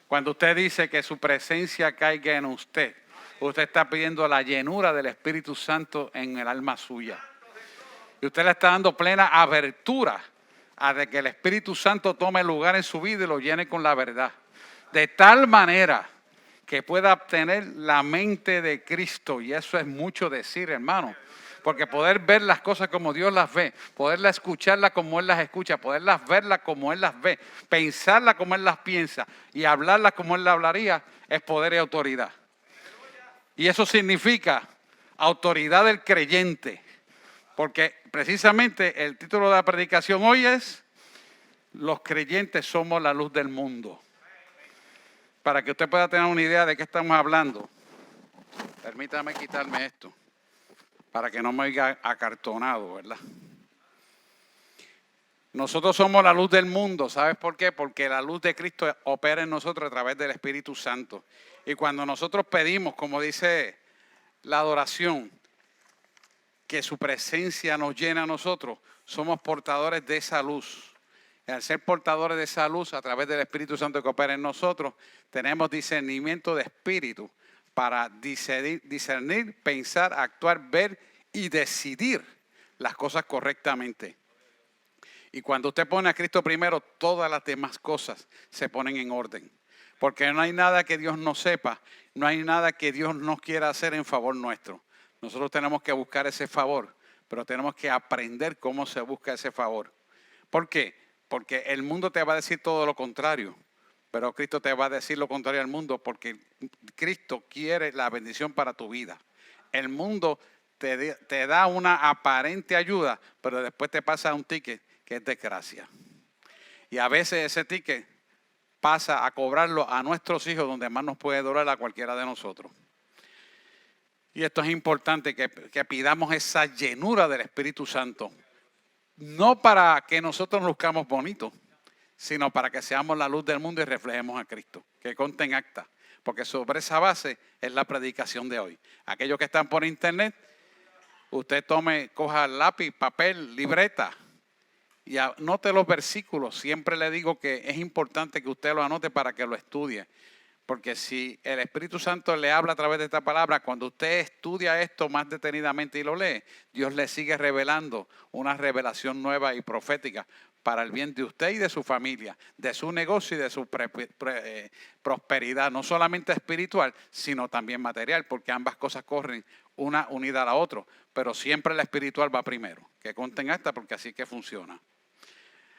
Cuando usted dice que su presencia caiga en usted, usted está pidiendo la llenura del Espíritu Santo en el alma suya. Y usted le está dando plena abertura a de que el Espíritu Santo tome lugar en su vida y lo llene con la verdad. De tal manera que pueda obtener la mente de Cristo. Y eso es mucho decir, hermano. Porque poder ver las cosas como Dios las ve, poderlas escucharlas como Él las escucha, poderlas verlas como Él las ve, pensarlas como Él las piensa y hablarlas como Él las hablaría, es poder y autoridad. Y eso significa autoridad del creyente. Porque precisamente el título de la predicación hoy es: los creyentes somos la luz del mundo. Para que usted pueda tener una idea de qué estamos hablando, permítame quitarme esto, para que no me oiga acartonado, ¿verdad? Nosotros somos la luz del mundo, ¿sabes por qué? Porque la luz de Cristo opera en nosotros a través del Espíritu Santo. Y cuando nosotros pedimos, como dice la adoración, que su presencia nos llena a nosotros, somos portadores de esa luz. Y al ser portadores de esa luz a través del Espíritu Santo que opera en nosotros, tenemos discernimiento de espíritu para discernir, pensar, actuar, ver y decidir las cosas correctamente. Y cuando usted pone a Cristo primero, todas las demás cosas se ponen en orden. Porque no hay nada que Dios no sepa, no hay nada que Dios no quiera hacer en favor nuestro. Nosotros tenemos que buscar ese favor, pero tenemos que aprender cómo se busca ese favor. ¿Por qué? Porque el mundo te va a decir todo lo contrario, pero Cristo te va a decir lo contrario al mundo, porque Cristo quiere la bendición para tu vida. El mundo te da una aparente ayuda, pero después te pasa un ticket que es desgracia. Y a veces ese ticket pasa a cobrarlo a nuestros hijos, donde más nos puede doler a cualquiera de nosotros. Y esto es importante, que pidamos esa llenura del Espíritu Santo. No para que nosotros nos luzcamos bonitos, sino para que seamos la luz del mundo y reflejemos a Cristo. Que conste en acta. Porque sobre esa base es la predicación de hoy. Aquellos que están por internet, usted coja lápiz, papel, libreta y anote los versículos. Siempre le digo que es importante que usted lo anote para que lo estudie. Porque si el Espíritu Santo le habla a través de esta palabra, cuando usted estudia esto más detenidamente y lo lee, Dios le sigue revelando una revelación nueva y profética para el bien de usted y de su familia, de su negocio y de su prosperidad, no solamente espiritual, sino también material, porque ambas cosas corren una unida a la otra, pero siempre la espiritual va primero. Que conten esta, porque así que funciona.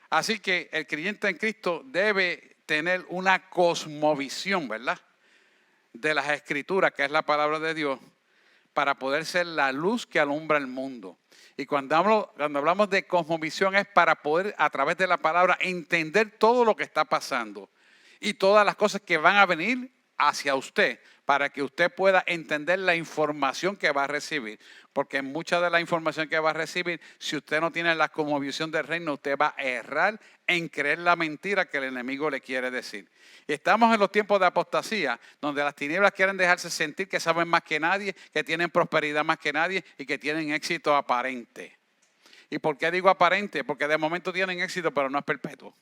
Así que el creyente en Cristo debe tener una cosmovisión, ¿verdad?, de las Escrituras, que es la palabra de Dios, para poder ser la luz que alumbra el mundo. Y cuando hablamos de cosmovisión es para poder, a través de la palabra, entender todo lo que está pasando y todas las cosas que van a venir hacia usted, para que usted pueda entender la información que va a recibir. Porque mucha de la información que va a recibir, si usted no tiene la cosmovisión del reino, usted va a errar en creer la mentira que el enemigo le quiere decir. Y estamos en los tiempos de apostasía, donde las tinieblas quieren dejarse sentir que saben más que nadie, que tienen prosperidad más que nadie y que tienen éxito aparente. ¿Y por qué digo aparente? Porque de momento tienen éxito, pero no es perpetuo.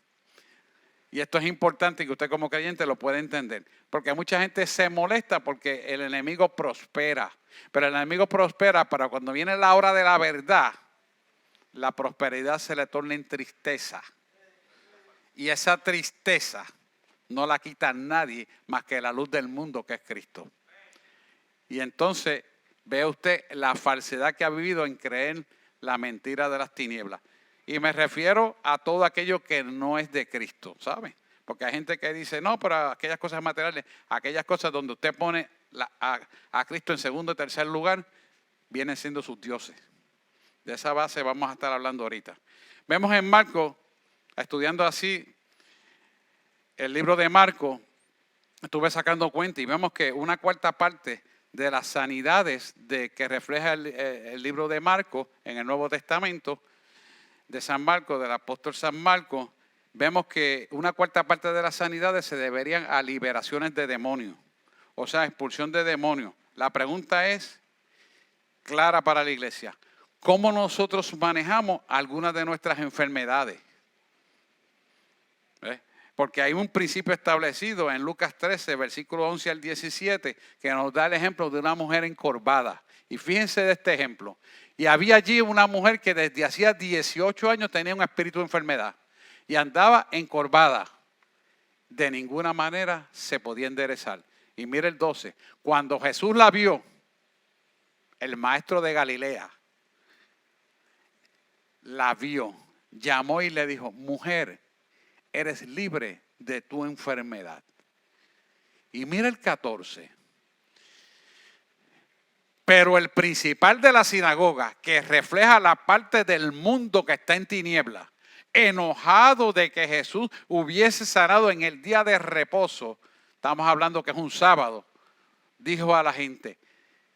Y esto es importante que usted como creyente lo pueda entender. Porque mucha gente se molesta porque el enemigo prospera. Pero el enemigo prospera para cuando viene la hora de la verdad, la prosperidad se le torna en tristeza. Y esa tristeza no la quita nadie más que la luz del mundo, que es Cristo. Y entonces ve usted la falsedad que ha vivido en creer la mentira de las tinieblas. Y me refiero a todo aquello que no es de Cristo, ¿sabe? Porque hay gente que dice, no, pero aquellas cosas materiales, aquellas cosas donde usted pone a Cristo en segundo y tercer lugar, vienen siendo sus dioses. De esa base vamos a estar hablando ahorita. Vemos en Marcos, estudiando así el libro de Marcos, estuve sacando cuenta y vemos que una cuarta parte de las sanidades que refleja el libro de Marcos en el Nuevo Testamento, de San Marcos, del apóstol San Marcos, vemos que una cuarta parte de las sanidades se deberían a liberaciones de demonios, o sea, expulsión de demonios. La pregunta es clara para la iglesia: ¿cómo nosotros manejamos algunas de nuestras enfermedades? Porque hay un principio establecido en Lucas 13, versículo 11 al 17, que nos da el ejemplo de una mujer encorvada. Y fíjense de este ejemplo. Y había allí una mujer que desde hacía 18 años tenía un espíritu de enfermedad y andaba encorvada. De ninguna manera se podía enderezar. Y mire el 12. Cuando Jesús la vio, el maestro de Galilea, la vio, llamó y le dijo: mujer, eres libre de tu enfermedad. Y mira el 14. Pero el principal de la sinagoga, que refleja la parte del mundo que está en tinieblas, enojado de que Jesús hubiese sanado en el día de reposo, estamos hablando que es un sábado, dijo a la gente: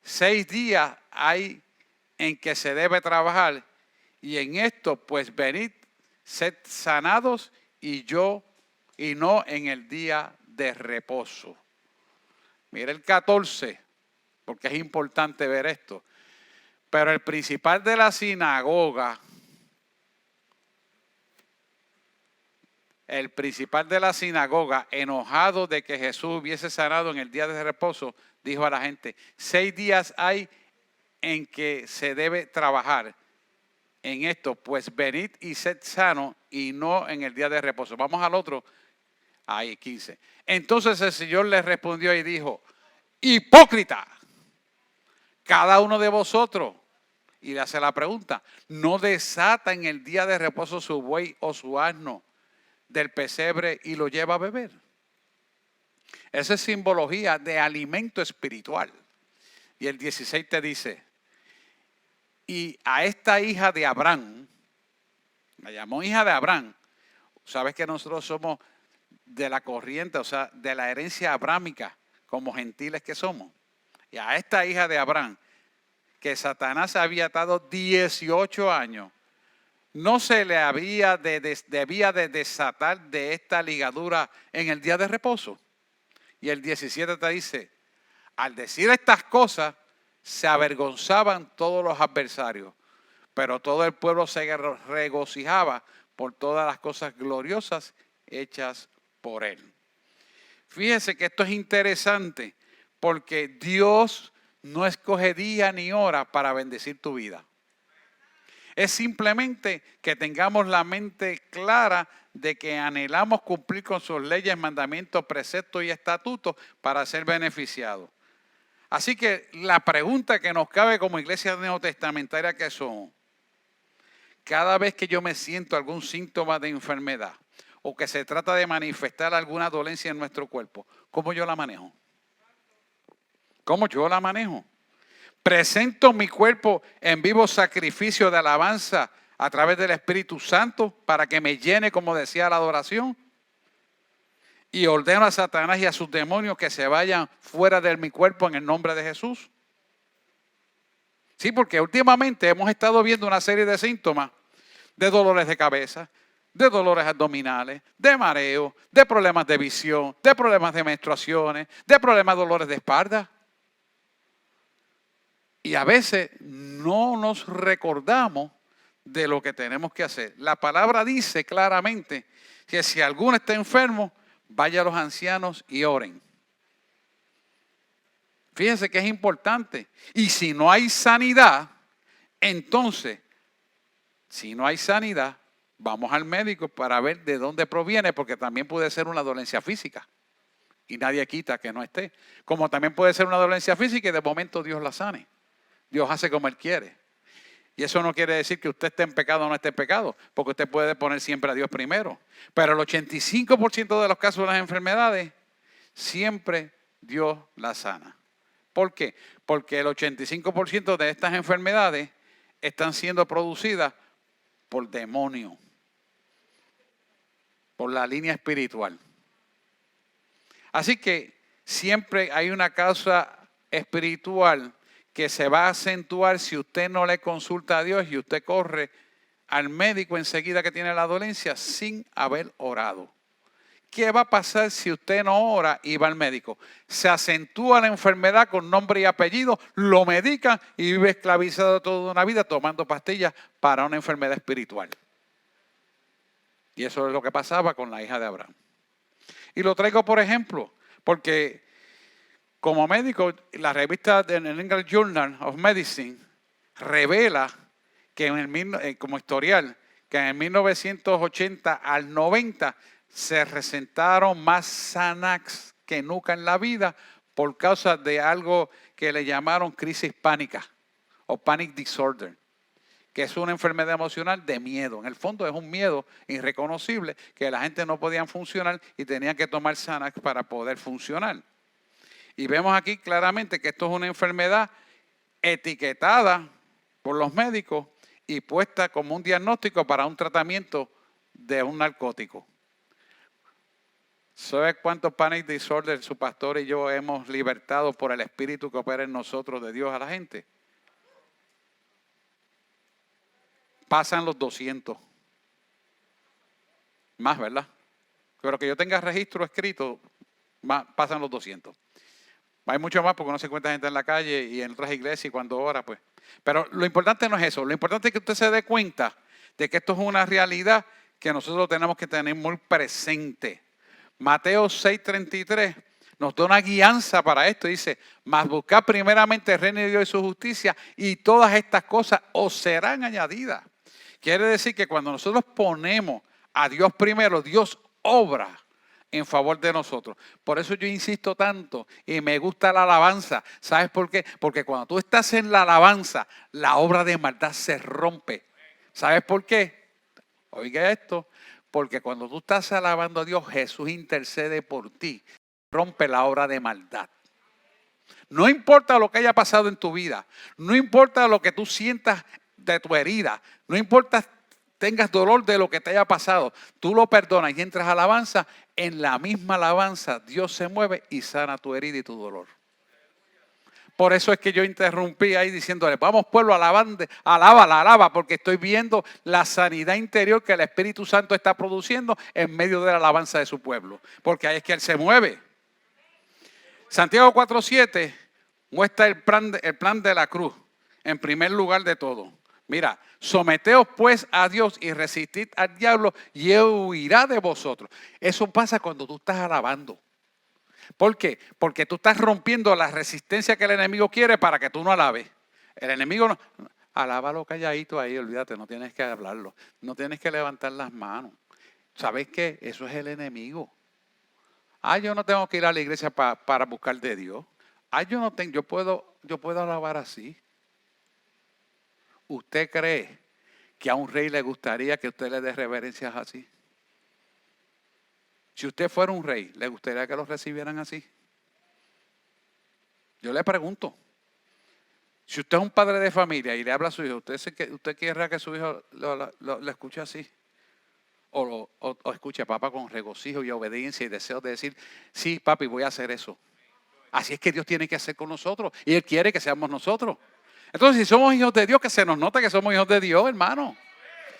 6 días hay en que se debe trabajar, y en esto pues venid, sed sanados y no en el día de reposo. Mira el 14, porque es importante ver esto. Pero el principal de la sinagoga, enojado de que Jesús hubiese sanado en el día de reposo, dijo a la gente: 6 días hay en que se debe trabajar. En esto, pues venid y sed sano y no en el día de reposo. Vamos al otro, ahí 15. Entonces el Señor les respondió y dijo: hipócrita, cada uno de vosotros, y le hace la pregunta, ¿no desata en el día de reposo su buey o su asno del pesebre y lo lleva a beber? Esa es simbología de alimento espiritual. Y el 16 te dice: y a esta hija de Abraham, la llamó hija de Abraham. Sabes que nosotros somos de la corriente, o sea, de la herencia abrámica, como gentiles que somos. Y a esta hija de Abraham, que Satanás había atado 18 años, no se le debía de desatar de esta ligadura en el día de reposo. Y el 17 te dice: al decir estas cosas, se avergonzaban todos los adversarios, pero todo el pueblo se regocijaba por todas las cosas gloriosas hechas por él. Fíjese que esto es interesante, porque Dios no escoge día ni hora para bendecir tu vida. Es simplemente que tengamos la mente clara de que anhelamos cumplir con sus leyes, mandamientos, preceptos y estatutos para ser beneficiados. Así que la pregunta que nos cabe como iglesia neotestamentaria que somos: cada vez que yo me siento algún síntoma de enfermedad o que se trata de manifestar alguna dolencia en nuestro cuerpo, ¿cómo yo la manejo? ¿Cómo yo la manejo? ¿Presento mi cuerpo en vivo sacrificio de alabanza a través del Espíritu Santo para que me llene, como decía la adoración? ¿Y ordeno a Satanás y a sus demonios que se vayan fuera de mi cuerpo en el nombre de Jesús? Sí, porque últimamente hemos estado viendo una serie de síntomas de dolores de cabeza, de dolores abdominales, de mareo, de problemas de visión, de problemas de menstruaciones, de problemas de dolores de espalda. Y a veces no nos recordamos de lo que tenemos que hacer. La palabra dice claramente que si alguno está enfermo, vaya a los ancianos y oren. Fíjense que es importante. Y si no hay sanidad, entonces, si no hay sanidad, vamos al médico para ver de dónde proviene, porque también puede ser una dolencia física. Y nadie quita que no esté. Como también puede ser una dolencia física y de momento Dios la sane. Dios hace como Él quiere. Y eso no quiere decir que usted esté en pecado o no esté en pecado, porque usted puede poner siempre a Dios primero. Pero el 85% de los casos de las enfermedades, siempre Dios las sana. ¿Por qué? Porque el 85% de estas enfermedades están siendo producidas por demonios, por la línea espiritual. Así que siempre hay una causa espiritual que se va a acentuar si usted no le consulta a Dios y usted corre al médico enseguida que tiene la dolencia sin haber orado. ¿Qué va a pasar si usted no ora y va al médico? Se acentúa la enfermedad con nombre y apellido, lo medican y vive esclavizado toda una vida tomando pastillas para una enfermedad espiritual. Y eso es lo que pasaba con la hija de Abraham. Y lo traigo por ejemplo, porque como médico, la revista The New England Journal of Medicine revela que como historial, que en el 1980 al 90 se recetaron más Xanax que nunca en la vida por causa de algo que le llamaron crisis pánica o panic disorder, que es una enfermedad emocional de miedo. En el fondo es un miedo irreconocible que la gente no podía funcionar y tenían que tomar Xanax para poder funcionar. Y vemos aquí claramente que esto es una enfermedad etiquetada por los médicos y puesta como un diagnóstico para un tratamiento de un narcótico. ¿Sabe cuántos panic disorder su pastor y yo hemos libertado por el espíritu que opera en nosotros de Dios a la gente? Pasan los 200. Más, ¿verdad? Pero que yo tenga registro escrito, pasan los 200. Hay mucho más porque no se encuentra gente en la calle y en otras iglesias y cuando ora, pues. Pero lo importante no es eso. Lo importante es que usted se dé cuenta de que esto es una realidad que nosotros tenemos que tener muy presente. Mateo 6:33 nos da una guianza para esto. Dice, mas buscad primeramente el reino de Dios y su justicia y todas estas cosas os serán añadidas. Quiere decir que cuando nosotros ponemos a Dios primero, Dios obra en favor de nosotros. Por eso yo insisto tanto y me gusta la alabanza. ¿Sabes por qué? Porque cuando tú estás en la alabanza, la obra de maldad se rompe. ¿Sabes por qué? Oiga esto. Porque cuando tú estás alabando a Dios, Jesús intercede por ti. Rompe la obra de maldad. No importa lo que haya pasado en tu vida. No importa lo que tú sientas de tu herida. No importa tengas dolor de lo que te haya pasado. Tú lo perdonas y entras a alabanza. En la misma alabanza Dios se mueve y sana tu herida y tu dolor. Por eso es que yo interrumpí ahí diciéndole, vamos pueblo, alaba, porque estoy viendo la sanidad interior que el Espíritu Santo está produciendo en medio de la alabanza de su pueblo. Porque ahí es que Él se mueve. Santiago 4:7 muestra el plan de la cruz en primer lugar de todo. Mira, someteos pues a Dios y resistid al diablo y él huirá de vosotros. Eso pasa cuando tú estás alabando. ¿Por qué? Porque tú estás rompiendo la resistencia que el enemigo quiere para que tú no alabes. El enemigo no. Alábalo calladito ahí, olvídate, no tienes que hablarlo. No tienes que levantar las manos. ¿Sabes qué? Eso es el enemigo. Yo no tengo que ir a la iglesia para buscar de Dios. Yo puedo alabar así. ¿Usted cree que a un rey le gustaría que usted le dé reverencias así? Si usted fuera un rey, ¿le gustaría que los recibieran así? Yo le pregunto. Si usted es un padre de familia y le habla a su hijo, ¿usted querrá que su hijo lo escuche así? O escuche a papá con regocijo y obediencia y deseo de decir, sí, papi, voy a hacer eso. Así es que Dios tiene que hacer con nosotros y Él quiere que seamos nosotros. Entonces, si somos hijos de Dios, que se nos nota que somos hijos de Dios, hermano.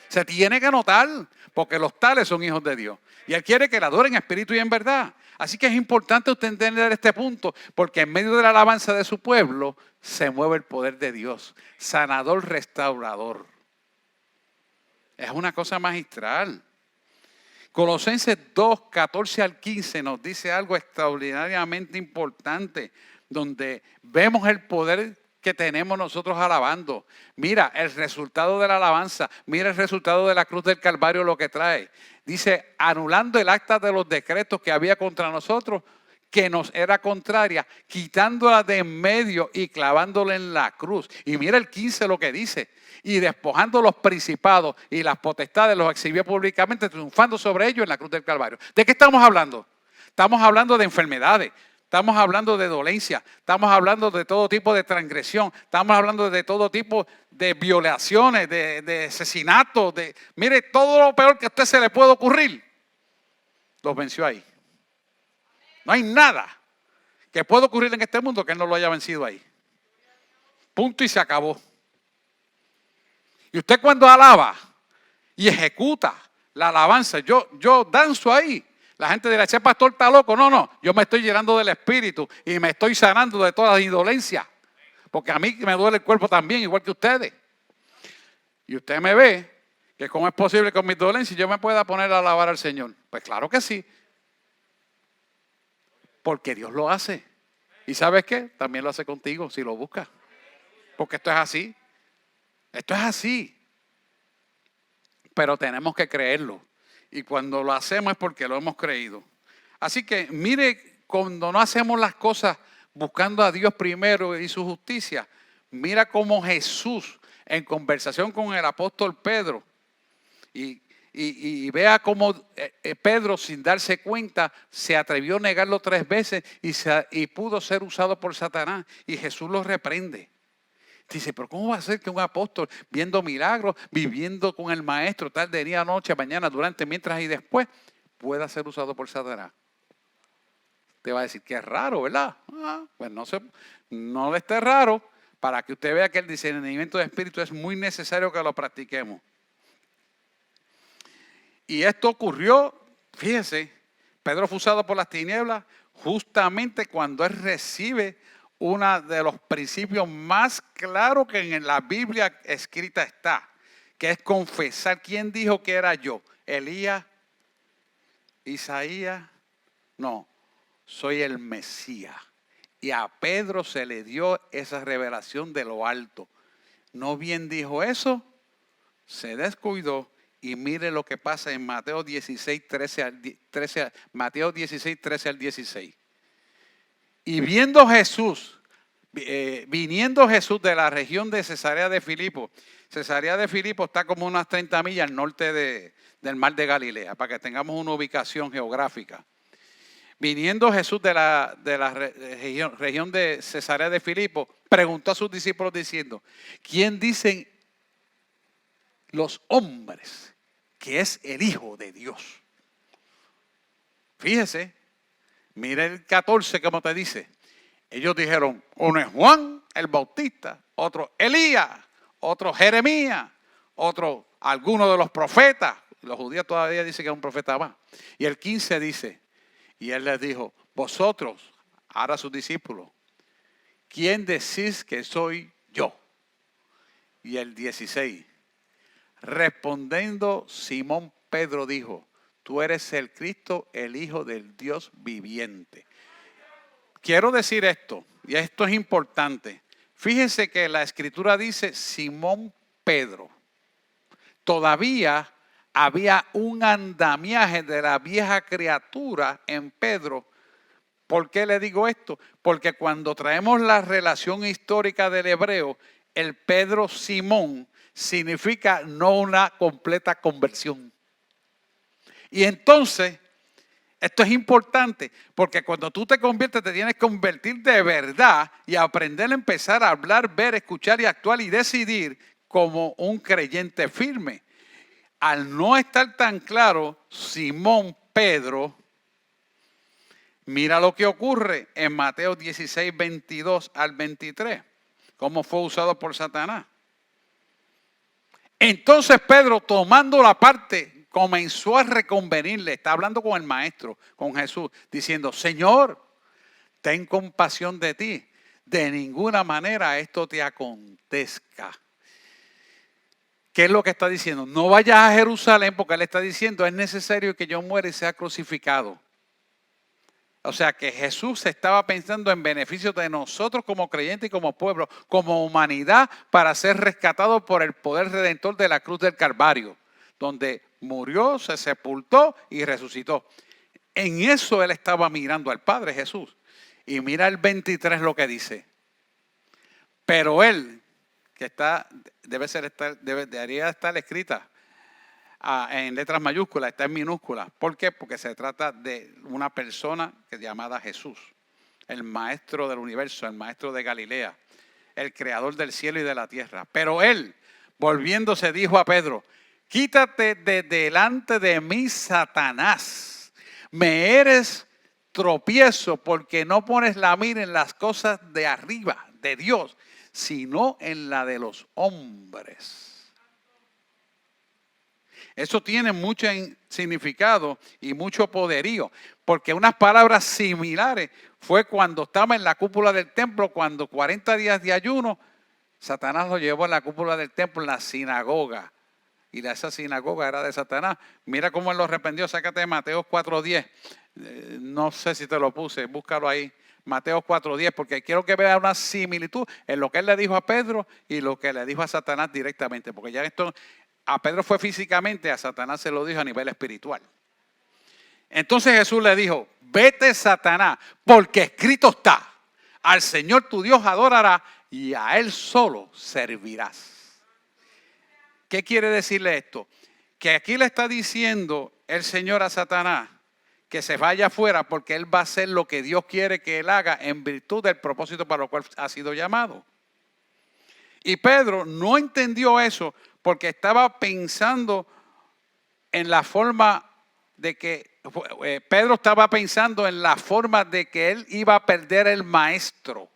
Se tiene que notar, porque los tales son hijos de Dios. Y Él quiere que le adoren en espíritu y en verdad. Así que es importante usted entender este punto, porque en medio de la alabanza de su pueblo, se mueve el poder de Dios. Sanador, restaurador. Es una cosa magistral. Colosenses 2, 14 al 15 nos dice algo extraordinariamente importante, donde vemos el poder que tenemos nosotros alabando. Mira el resultado de la alabanza, mira el resultado de la cruz del Calvario, lo que trae. Dice, anulando el acta de los decretos que había contra nosotros, que nos era contraria, quitándola de en medio y clavándola en la cruz. Y mira el 15 lo que dice. Y despojando los principados y las potestades, los exhibió públicamente, triunfando sobre ellos en la cruz del Calvario. ¿De qué estamos hablando? Estamos hablando de enfermedades. Estamos hablando de dolencia, estamos hablando de todo tipo de transgresión, estamos hablando de todo tipo de violaciones, de asesinatos, mire, todo lo peor que a usted se le puede ocurrir, los venció ahí. No hay nada que pueda ocurrir en este mundo que Él no lo haya vencido ahí. Punto y se acabó. Y usted cuando alaba y ejecuta la alabanza, yo danzo ahí. La gente dirá, ese pastor está loco. No, yo me estoy llenando del Espíritu y me estoy sanando de toda indolencia. Porque a mí me duele el cuerpo también, igual que ustedes. Y usted me ve que cómo es posible que con mis dolencias yo me pueda poner a alabar al Señor. Pues claro que sí. Porque Dios lo hace. ¿Y sabes qué? También lo hace contigo si lo buscas. Porque esto es así. Esto es así. Pero tenemos que creerlo. Y cuando lo hacemos es porque lo hemos creído. Así que mire, cuando no hacemos las cosas buscando a Dios primero y su justicia, mira cómo Jesús, en conversación con el apóstol Pedro, y vea cómo Pedro, sin darse cuenta, se atrevió a negarlo 3 veces y pudo ser usado por Satanás. Y Jesús lo reprende. Dice, pero ¿cómo va a ser que un apóstol, viendo milagros, viviendo con el maestro, tarde, día, noche, mañana, durante, mientras y después, pueda ser usado por Satanás? Te va a decir que es raro, ¿verdad? Pues no le esté raro, para que usted vea que el discernimiento de espíritu es muy necesario que lo practiquemos. Y esto ocurrió, fíjese, Pedro fue usado por las tinieblas justamente cuando él recibe uno de los principios más claros que en la Biblia escrita está, que es confesar. ¿Quién dijo que era yo? Elías, Isaías, no, soy el Mesías. Y a Pedro se le dio esa revelación de lo alto. ¿No bien dijo eso? Se descuidó. Y mire lo que pasa en Mateo 16, 13 al 16. Y viniendo Jesús de la región de Cesarea de Filipo. Cesarea de Filipo está como unas 30 millas al norte del mar de Galilea, para que tengamos una ubicación geográfica. Viniendo Jesús de la región de Cesarea de Filipo, preguntó a sus discípulos diciendo, ¿quién dicen los hombres que es el Hijo de Dios? Fíjese, mire el 14 como te dice. Ellos dijeron, uno es Juan el Bautista, otro Elías, otro Jeremías, otro alguno de los profetas. Los judíos todavía dicen que es un profeta más. Y el 15 dice, y él les dijo, vosotros, ahora sus discípulos, ¿quién decís que soy yo? Y el 16, respondiendo Simón Pedro dijo, tú eres el Cristo, el Hijo del Dios viviente. Quiero decir esto, y esto es importante. Fíjense que la Escritura dice Simón Pedro. Todavía había un andamiaje de la vieja criatura en Pedro. ¿Por qué le digo esto? Porque cuando traemos la relación histórica del hebreo, el Pedro Simón significa no una completa conversión. Y entonces, esto es importante, porque cuando tú te conviertes, te tienes que convertir de verdad y aprender a empezar a hablar, ver, escuchar y actuar y decidir como un creyente firme. Al no estar tan claro, Simón Pedro, mira lo que ocurre en Mateo 16, 22 al 23, cómo fue usado por Satanás. Entonces Pedro, tomando la parte, comenzó a reconvenirle, está hablando con el maestro, con Jesús, diciendo, Señor, ten compasión de ti, de ninguna manera esto te acontezca. ¿Qué es lo que está diciendo? No vayas a Jerusalén, porque él está diciendo, es necesario que yo muera y sea crucificado. O sea que Jesús estaba pensando en beneficio de nosotros como creyentes y como pueblo, como humanidad, para ser rescatados por el poder redentor de la cruz del Calvario, donde murió, se sepultó y resucitó. En eso él estaba mirando al Padre Jesús. Y mira el 23 lo que dice. Pero él, que debería estar escrita en letras mayúsculas, está en minúsculas. ¿Por qué? Porque se trata de una persona que es llamada Jesús, el maestro del universo, el maestro de Galilea, el creador del cielo y de la tierra. Pero él, volviéndose, dijo a Pedro, quítate de delante de mí, Satanás. Me eres tropiezo porque no pones la mira en las cosas de arriba, de Dios, sino en la de los hombres. Eso tiene mucho significado y mucho poderío, porque unas palabras similares fue cuando estaba en la cúpula del templo, cuando 40 días de ayuno, Satanás lo llevó a la cúpula del templo, en la sinagoga, y esa sinagoga era de Satanás. Mira cómo él lo reprendió. Sácate de Mateo 4:10. No sé si te lo puse, búscalo ahí. Mateo 4:10, porque quiero que vea una similitud en lo que él le dijo a Pedro y lo que le dijo a Satanás directamente. Porque ya esto, a Pedro fue físicamente, a Satanás se lo dijo a nivel espiritual. Entonces Jesús le dijo, vete Satanás, porque escrito está, al Señor tu Dios adorarás y a Él solo servirás. ¿Qué quiere decirle esto? Que aquí le está diciendo el Señor a Satanás que se vaya afuera porque Él va a hacer lo que Dios quiere que Él haga en virtud del propósito para lo cual ha sido llamado. Y Pedro no entendió eso porque estaba pensando en la forma de que Pedro estaba pensando en la forma de que él iba a perder el maestro,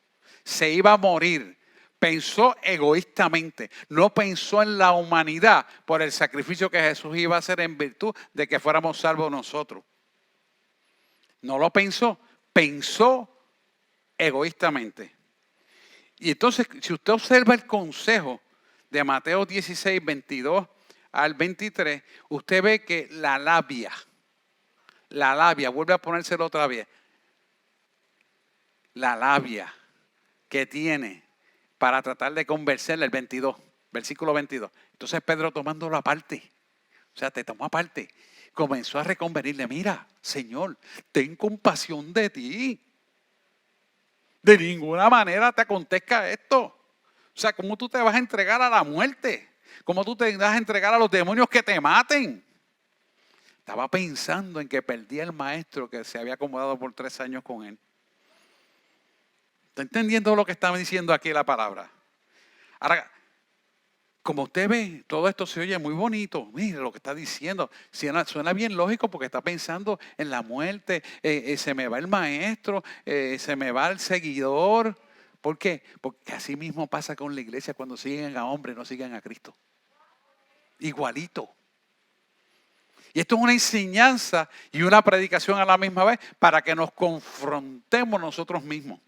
se iba a morir. Pensó egoístamente, no pensó en la humanidad por el sacrificio que Jesús iba a hacer en virtud de que fuéramos salvos nosotros. No lo pensó, pensó egoístamente. Y entonces, si usted observa el consejo de Mateo 16, 22 al 23, usted ve que la labia, vuelve a ponérselo otra vez, la labia que tiene para tratar de convencerle, el 22, versículo 22. Entonces Pedro tomándolo aparte, o sea, te tomó aparte, comenzó a reconvenirle, mira, Señor, ten compasión de ti. De ninguna manera te acontezca esto. O sea, ¿cómo tú te vas a entregar a la muerte? ¿Cómo tú te vas a entregar a los demonios que te maten? Estaba pensando en que perdía el maestro que se había acomodado por 3 años con él. ¿Está entendiendo lo que está diciendo aquí la palabra? Ahora, como usted ve, todo esto se oye muy bonito. Mire lo que está diciendo. Suena bien lógico porque está pensando en la muerte. Se me va el maestro, se me va el seguidor. ¿Por qué? Porque así mismo pasa con la iglesia cuando siguen a hombres, no siguen a Cristo. Igualito. Y esto es una enseñanza y una predicación a la misma vez para que nos confrontemos nosotros mismos.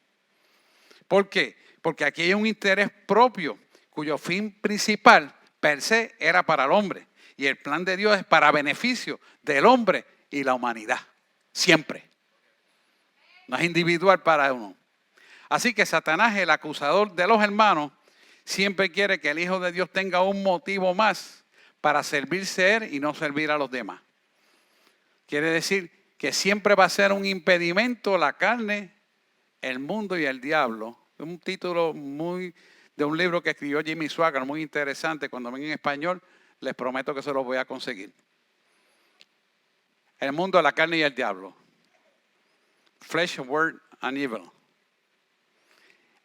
¿Por qué? Porque aquí hay un interés propio cuyo fin principal per se era para el hombre. Y el plan de Dios es para beneficio del hombre y la humanidad. Siempre. No es individual para uno. Así que Satanás, el acusador de los hermanos, siempre quiere que el Hijo de Dios tenga un motivo más para servirse a Él y no servir a los demás. Quiere decir que siempre va a ser un impedimento la carne, el mundo y el diablo. Es un título de un libro que escribió Jimmy Swaggart, muy interesante. Cuando venga en español, les prometo que se los voy a conseguir. El mundo, la carne y el diablo. Flesh, word and evil.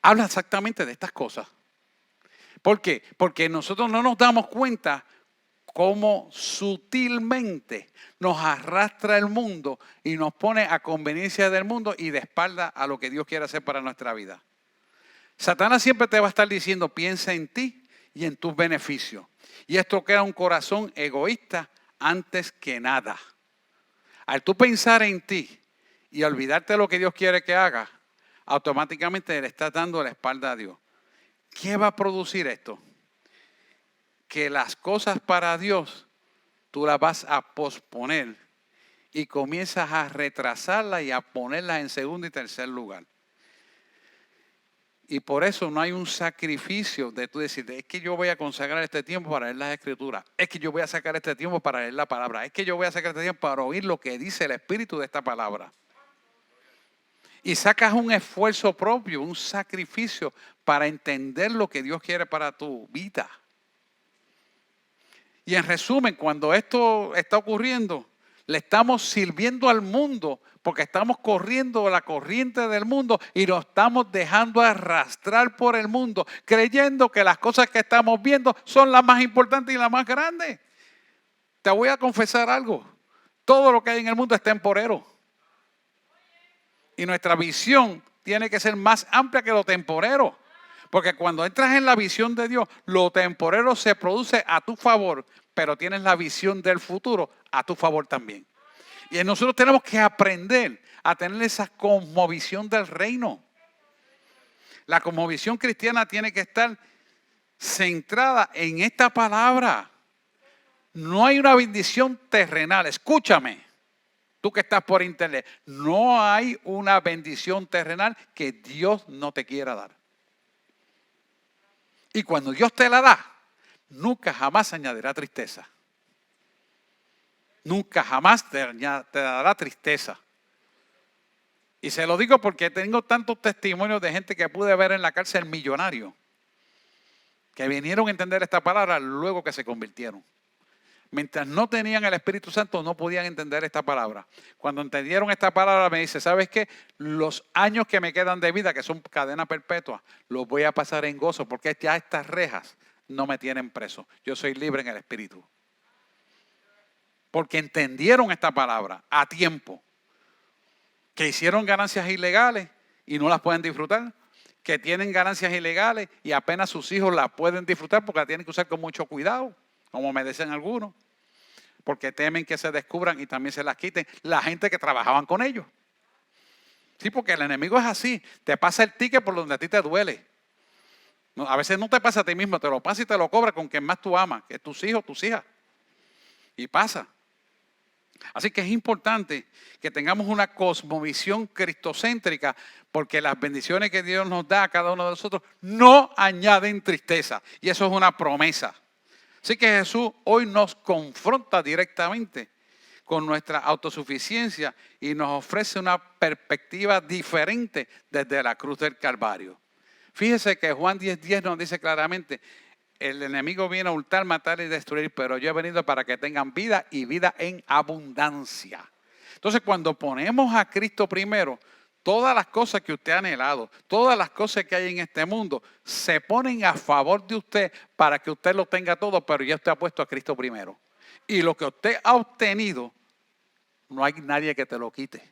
Habla exactamente de estas cosas. ¿Por qué? Porque nosotros no nos damos cuenta cómo sutilmente nos arrastra el mundo y nos pone a conveniencia del mundo y de espalda a lo que Dios quiere hacer para nuestra vida. Satanás siempre te va a estar diciendo, piensa en ti y en tus beneficios. Y esto crea un corazón egoísta antes que nada. Al tú pensar en ti y olvidarte de lo que Dios quiere que hagas, automáticamente le estás dando la espalda a Dios. ¿Qué va a producir esto? Que las cosas para Dios tú las vas a posponer y comienzas a retrasarlas y a ponerlas en segundo y tercer lugar. Y por eso no hay un sacrificio de tú decir, es que yo voy a consagrar este tiempo para leer las Escrituras, es que yo voy a sacar este tiempo para leer la palabra, es que yo voy a sacar este tiempo para oír lo que dice el Espíritu de esta palabra. Y sacas un esfuerzo propio, un sacrificio para entender lo que Dios quiere para tu vida. Y en resumen, cuando esto está ocurriendo, le estamos sirviendo al mundo porque estamos corriendo la corriente del mundo y nos estamos dejando arrastrar por el mundo, creyendo que las cosas que estamos viendo son las más importantes y las más grandes. Te voy a confesar algo. Todo lo que hay en el mundo es temporero. Y nuestra visión tiene que ser más amplia que lo temporero. Porque cuando entras en la visión de Dios, lo temporero se produce a tu favor, pero tienes la visión del futuro a tu favor también. Y nosotros tenemos que aprender a tener esa cosmovisión del reino. La cosmovisión cristiana tiene que estar centrada en esta palabra. No hay una bendición terrenal. Escúchame, tú que estás por internet. No hay una bendición terrenal que Dios no te quiera dar. Y cuando Dios te la da, nunca jamás añadirá tristeza. Nunca jamás te dará tristeza. Y se lo digo porque tengo tantos testimonios de gente que pude ver en la cárcel millonario, que vinieron a entender esta palabra luego que se convirtieron. Mientras no tenían el Espíritu Santo, no podían entender esta palabra. Cuando entendieron esta palabra, me dice, ¿sabes qué? Los años que me quedan de vida, que son cadena perpetua, los voy a pasar en gozo, porque ya estas rejas no me tienen preso. Yo soy libre en el Espíritu. Porque entendieron esta palabra a tiempo. Que hicieron ganancias ilegales y no las pueden disfrutar. Que tienen ganancias ilegales y apenas sus hijos las pueden disfrutar porque la tienen que usar con mucho cuidado, como me dicen algunos. Porque temen que se descubran y también se las quiten la gente que trabajaban con ellos. Sí, porque el enemigo es así. Te pasa el ticket por donde a ti te duele. No, a veces no te pasa a ti mismo, te lo pasa y te lo cobra con quien más tú amas, que es tus hijos, tus hijas. Y pasa. Así que es importante que tengamos una cosmovisión cristocéntrica, porque las bendiciones que Dios nos da a cada uno de nosotros no añaden tristeza. Y eso es una promesa. Así que Jesús hoy nos confronta directamente con nuestra autosuficiencia y nos ofrece una perspectiva diferente desde la cruz del Calvario. Fíjese que Juan 10:10 nos dice claramente, el enemigo viene a hurtar, matar y destruir, pero yo he venido para que tengan vida y vida en abundancia. Entonces, cuando ponemos a Cristo primero, todas las cosas que usted ha anhelado, todas las cosas que hay en este mundo, se ponen a favor de usted para que usted lo tenga todo, pero ya usted ha puesto a Cristo primero. Y lo que usted ha obtenido, no hay nadie que te lo quite.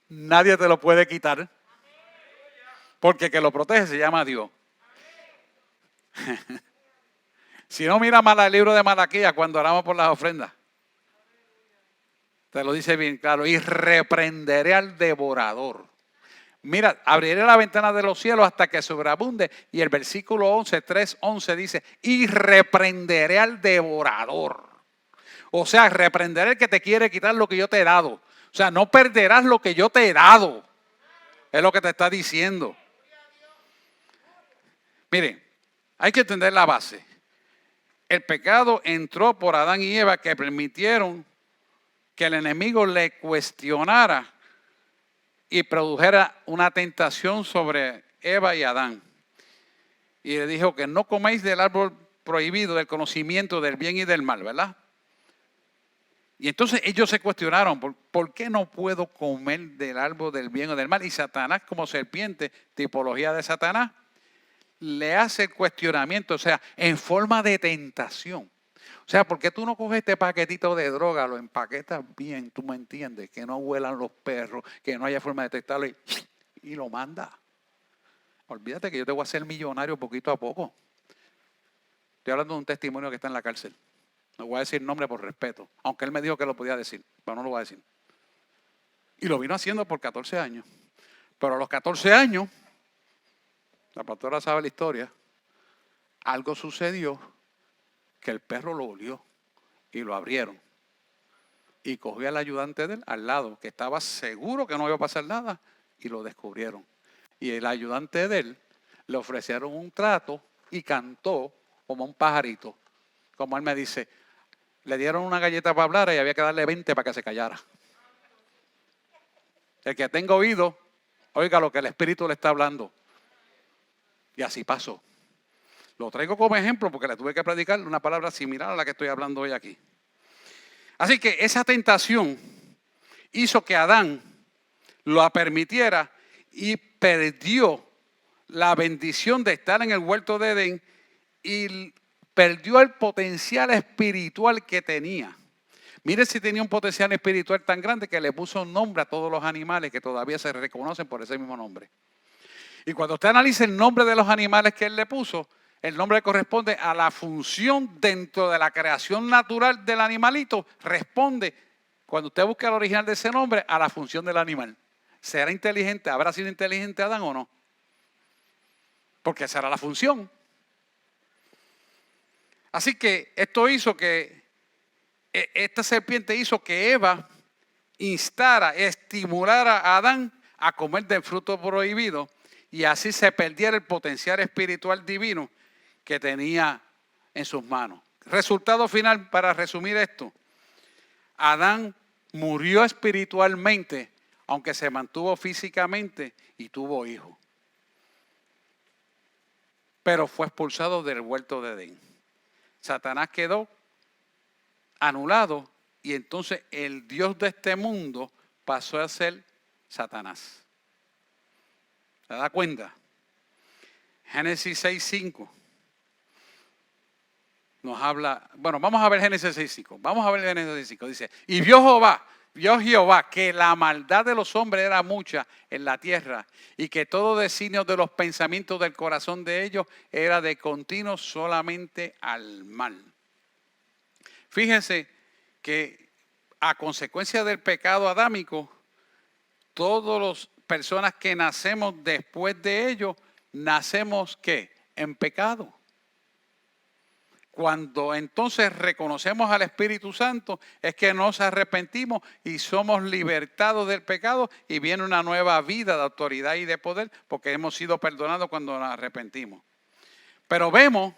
Nadie te lo puede quitar, porque el que lo protege se llama Dios. Si no, mira mal el libro de Malaquías cuando oramos por las ofrendas. Te lo dice bien claro. Y reprenderé al devorador. Mira, abriré la ventana de los cielos hasta que sobreabunde. Y el versículo 11, 3:11 dice, y reprenderé al devorador. O sea, reprenderé al que te quiere quitar lo que yo te he dado. O sea, no perderás lo que yo te he dado. Es lo que te está diciendo. Miren, hay que entender la base. El pecado entró por Adán y Eva, que permitieron que el enemigo le cuestionara y produjera una tentación sobre Eva y Adán. Y le dijo que no coméis del árbol prohibido del conocimiento del bien y del mal, ¿verdad? Y entonces ellos se cuestionaron, ¿por qué no puedo comer del árbol del bien o del mal? Y Satanás, como serpiente, tipología de Satanás, le hace el cuestionamiento, o sea, en forma de tentación. O sea, ¿por qué tú no coges este paquetito de droga, lo empaquetas bien, tú me entiendes? Que no huelan los perros, que no haya forma de detectarlo y lo mandas. Olvídate que yo te voy a hacer millonario poquito a poco. Estoy hablando de un testimonio que está en la cárcel. No voy a decir nombre por respeto, aunque él me dijo que lo podía decir, pero no lo voy a decir. Y lo vino haciendo por 14 años. Pero a los 14 años, la pastora sabe la historia, algo sucedió que el perro lo olió y lo abrieron. Y cogió al ayudante de él al lado, que estaba seguro que no iba a pasar nada, y lo descubrieron. Y el ayudante de él le ofrecieron un trato y cantó como un pajarito. Como él me dice, le dieron una galleta para hablar y había que darle 20 para que se callara. El que tenga oído, oiga lo que el Espíritu le está hablando. Y así pasó. Lo traigo como ejemplo porque le tuve que predicar una palabra similar a la que estoy hablando hoy aquí. Así que esa tentación hizo que Adán lo permitiera y perdió la bendición de estar en el huerto de Edén y perdió el potencial espiritual que tenía. Mire si tenía un potencial espiritual tan grande que le puso un nombre a todos los animales que todavía se reconocen por ese mismo nombre. Y cuando usted analiza el nombre de los animales que él le puso, el nombre corresponde a la función dentro de la creación natural del animalito, responde, cuando usted busca el original de ese nombre, a la función del animal. ¿Será inteligente? ¿Habrá sido inteligente Adán o no? Porque esa era la función. Así que esto hizo que, esta serpiente hizo que Eva instara, estimulara a Adán a comer del fruto prohibido y así se perdiera el potencial espiritual divino que tenía en sus manos. Resultado final, para resumir esto, Adán murió espiritualmente, aunque se mantuvo físicamente y tuvo hijos. Pero fue expulsado del huerto de Edén. Satanás quedó anulado y entonces el Dios de este mundo pasó a ser Satanás. ¿Se da cuenta? Génesis 6:5 nos habla, bueno, vamos a ver Génesis 6:5. Vamos a ver Génesis 6:5. Dice, y vio Jehová que la maldad de los hombres era mucha en la tierra y que todo designio de los pensamientos del corazón de ellos era de continuo solamente al mal. Fíjense que a consecuencia del pecado adámico, todas las personas que nacemos después de ello, nacemos ¿qué? En pecado. Cuando entonces reconocemos al Espíritu Santo, es que nos arrepentimos y somos libertados del pecado y viene una nueva vida de autoridad y de poder porque hemos sido perdonados cuando nos arrepentimos. Pero vemos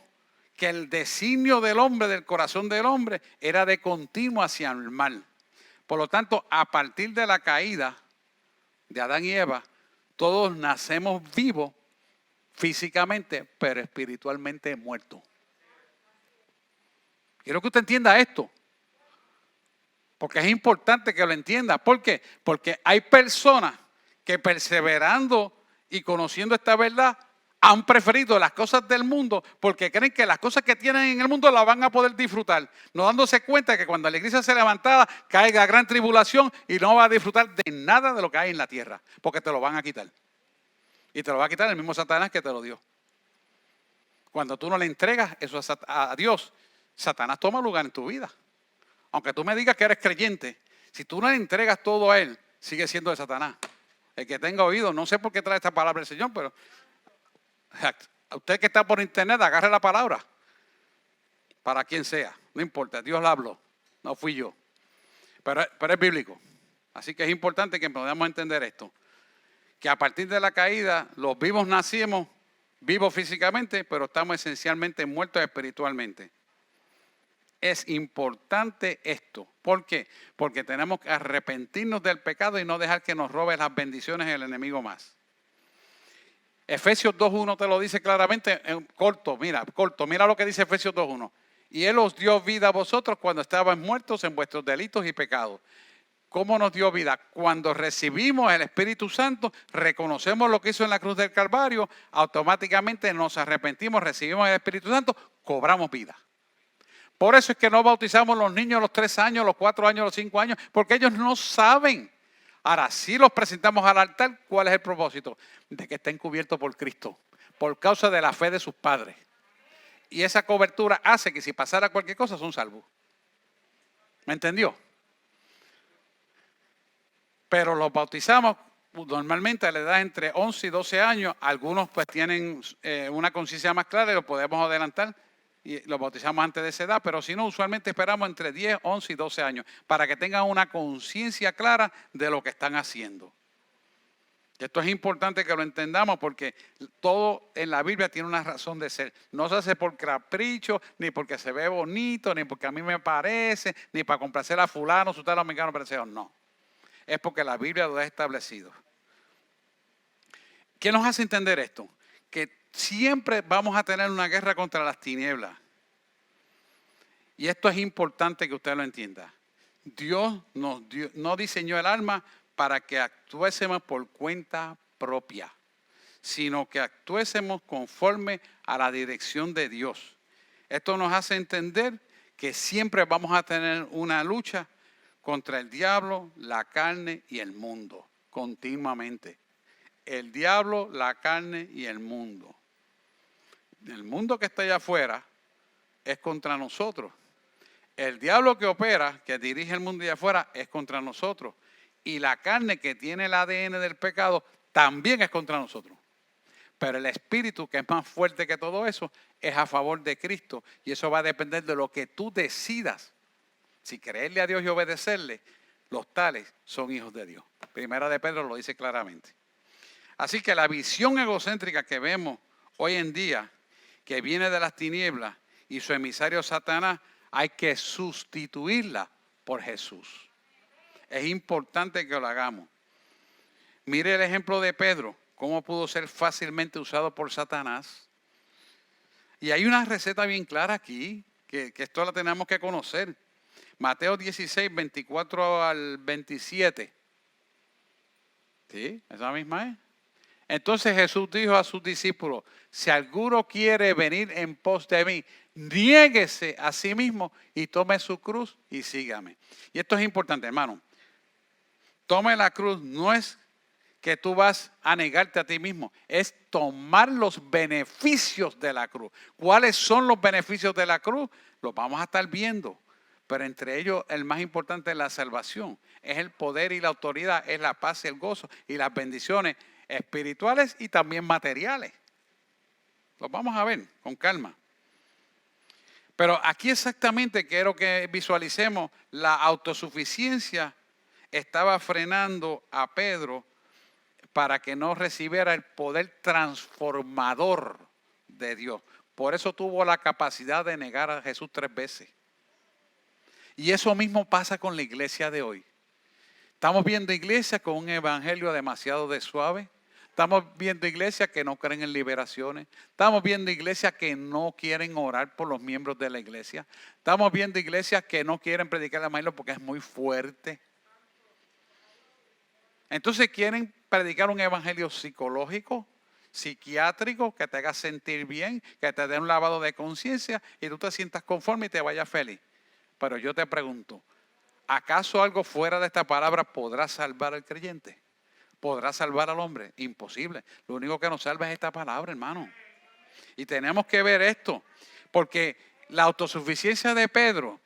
que el designio del hombre, del corazón del hombre, era de continuo hacia el mal. Por lo tanto, a partir de la caída de Adán y Eva, todos nacemos vivos físicamente, pero espiritualmente muertos. Quiero que usted entienda esto, porque es importante que lo entienda. ¿Por qué? Porque hay personas que perseverando y conociendo esta verdad han preferido las cosas del mundo porque creen que las cosas que tienen en el mundo las van a poder disfrutar, no dándose cuenta que cuando la iglesia se levantara caiga la gran tribulación y no va a disfrutar de nada de lo que hay en la tierra, porque te lo van a quitar. Y te lo va a quitar el mismo Satanás que te lo dio. Cuando tú no le entregas eso a Dios, Satanás toma lugar en tu vida. Aunque tú me digas que eres creyente, si tú no le entregas todo a él, sigue siendo de Satanás. El que tenga oído, no sé por qué trae esta palabra el Señor, pero a usted que está por internet, agarre la palabra. Para quien sea, no importa, Dios la habló, no fui yo. Pero es bíblico. Así que es importante que podamos entender esto. Que a partir de la caída, los vivos nacimos vivos físicamente, pero estamos esencialmente muertos espiritualmente. Es importante esto. ¿Por qué? Porque tenemos que arrepentirnos del pecado y no dejar que nos robe las bendiciones el enemigo más. Efesios 2:1 te lo dice claramente, corto, mira lo que dice Efesios 2:1. Y Él os dio vida a vosotros cuando estaban muertos en vuestros delitos y pecados. ¿Cómo nos dio vida? Cuando recibimos el Espíritu Santo, reconocemos lo que hizo en la cruz del Calvario, automáticamente nos arrepentimos, recibimos el Espíritu Santo, cobramos vida. Por eso es que no bautizamos a los niños a los 3 años, los 4 años, los 5 años, porque ellos no saben. Ahora sí los presentamos al altar. ¿Cuál es el propósito? De que estén cubiertos por Cristo, por causa de la fe de sus padres. Y esa cobertura hace que si pasara cualquier cosa son salvos. ¿Me entendió? Pero los bautizamos normalmente a la edad entre 11 y 12 años. Algunos pues tienen una conciencia más clara y lo podemos adelantar. Y los bautizamos antes de esa edad, pero si no, usualmente esperamos entre 10, 11 y 12 años para que tengan una conciencia clara de lo que están haciendo. Esto es importante que lo entendamos porque todo en la Biblia tiene una razón de ser. No se hace por capricho, ni porque se ve bonito, ni porque a mí me parece, ni para complacer a fulano, sultano, americano, pareceo. No. Es porque la Biblia lo ha establecido. ¿Qué nos hace entender esto? Que siempre vamos a tener una guerra contra las tinieblas. Y esto es importante que usted lo entienda. Dios no diseñó el alma para que actuésemos por cuenta propia, sino que actuésemos conforme a la dirección de Dios. Esto nos hace entender que siempre vamos a tener una lucha contra el diablo, la carne y el mundo, continuamente. El diablo, la carne y el mundo. El mundo que está allá afuera es contra nosotros. El diablo que opera, que dirige el mundo allá afuera, es contra nosotros. Y la carne que tiene el ADN del pecado también es contra nosotros. Pero el espíritu, que es más fuerte que todo eso, es a favor de Cristo. Y eso va a depender de lo que tú decidas. Si creerle a Dios y obedecerle, los tales son hijos de Dios. Primera de Pedro lo dice claramente. Así que la visión egocéntrica que vemos hoy en día, que viene de las tinieblas y su emisario Satanás, hay que sustituirla por Jesús. Es importante que lo hagamos. Mire el ejemplo de Pedro, cómo pudo ser fácilmente usado por Satanás. Y hay una receta bien clara aquí, que esto la tenemos que conocer. Mateo 16, 24 al 27. ¿Sí? ¿Esa misma es? Entonces Jesús dijo a sus discípulos, si alguno quiere venir en pos de mí, niéguese a sí mismo y tome su cruz y sígame. Y esto es importante, hermano. Tome la cruz, no es que tú vas a negarte a ti mismo, es tomar los beneficios de la cruz. ¿Cuáles son los beneficios de la cruz? Los vamos a estar viendo. Pero entre ellos el más importante es la salvación. Es el poder y la autoridad, es la paz y el gozo y las bendiciones espirituales y también materiales. Los vamos a ver con calma. Pero aquí exactamente quiero que visualicemos la autosuficiencia estaba frenando a Pedro para que no recibiera el poder transformador de Dios. Por eso tuvo la capacidad de negar a Jesús 3 veces. Y eso mismo pasa con la iglesia de hoy. Estamos viendo iglesias con un evangelio demasiado de suave. Estamos viendo iglesias que no creen en liberaciones. Estamos viendo iglesias que no quieren orar por los miembros de la iglesia. Estamos viendo iglesias que no quieren predicar el evangelio porque es muy fuerte. Entonces quieren predicar un evangelio psicológico, psiquiátrico, que te haga sentir bien, que te dé un lavado de conciencia y tú te sientas conforme y te vayas feliz. Pero yo te pregunto, ¿acaso algo fuera de esta palabra podrá salvar al creyente? ¿Podrá salvar al hombre? Imposible. Lo único que nos salva es esta palabra, hermano. Y tenemos que ver esto, porque la autosuficiencia de Pedro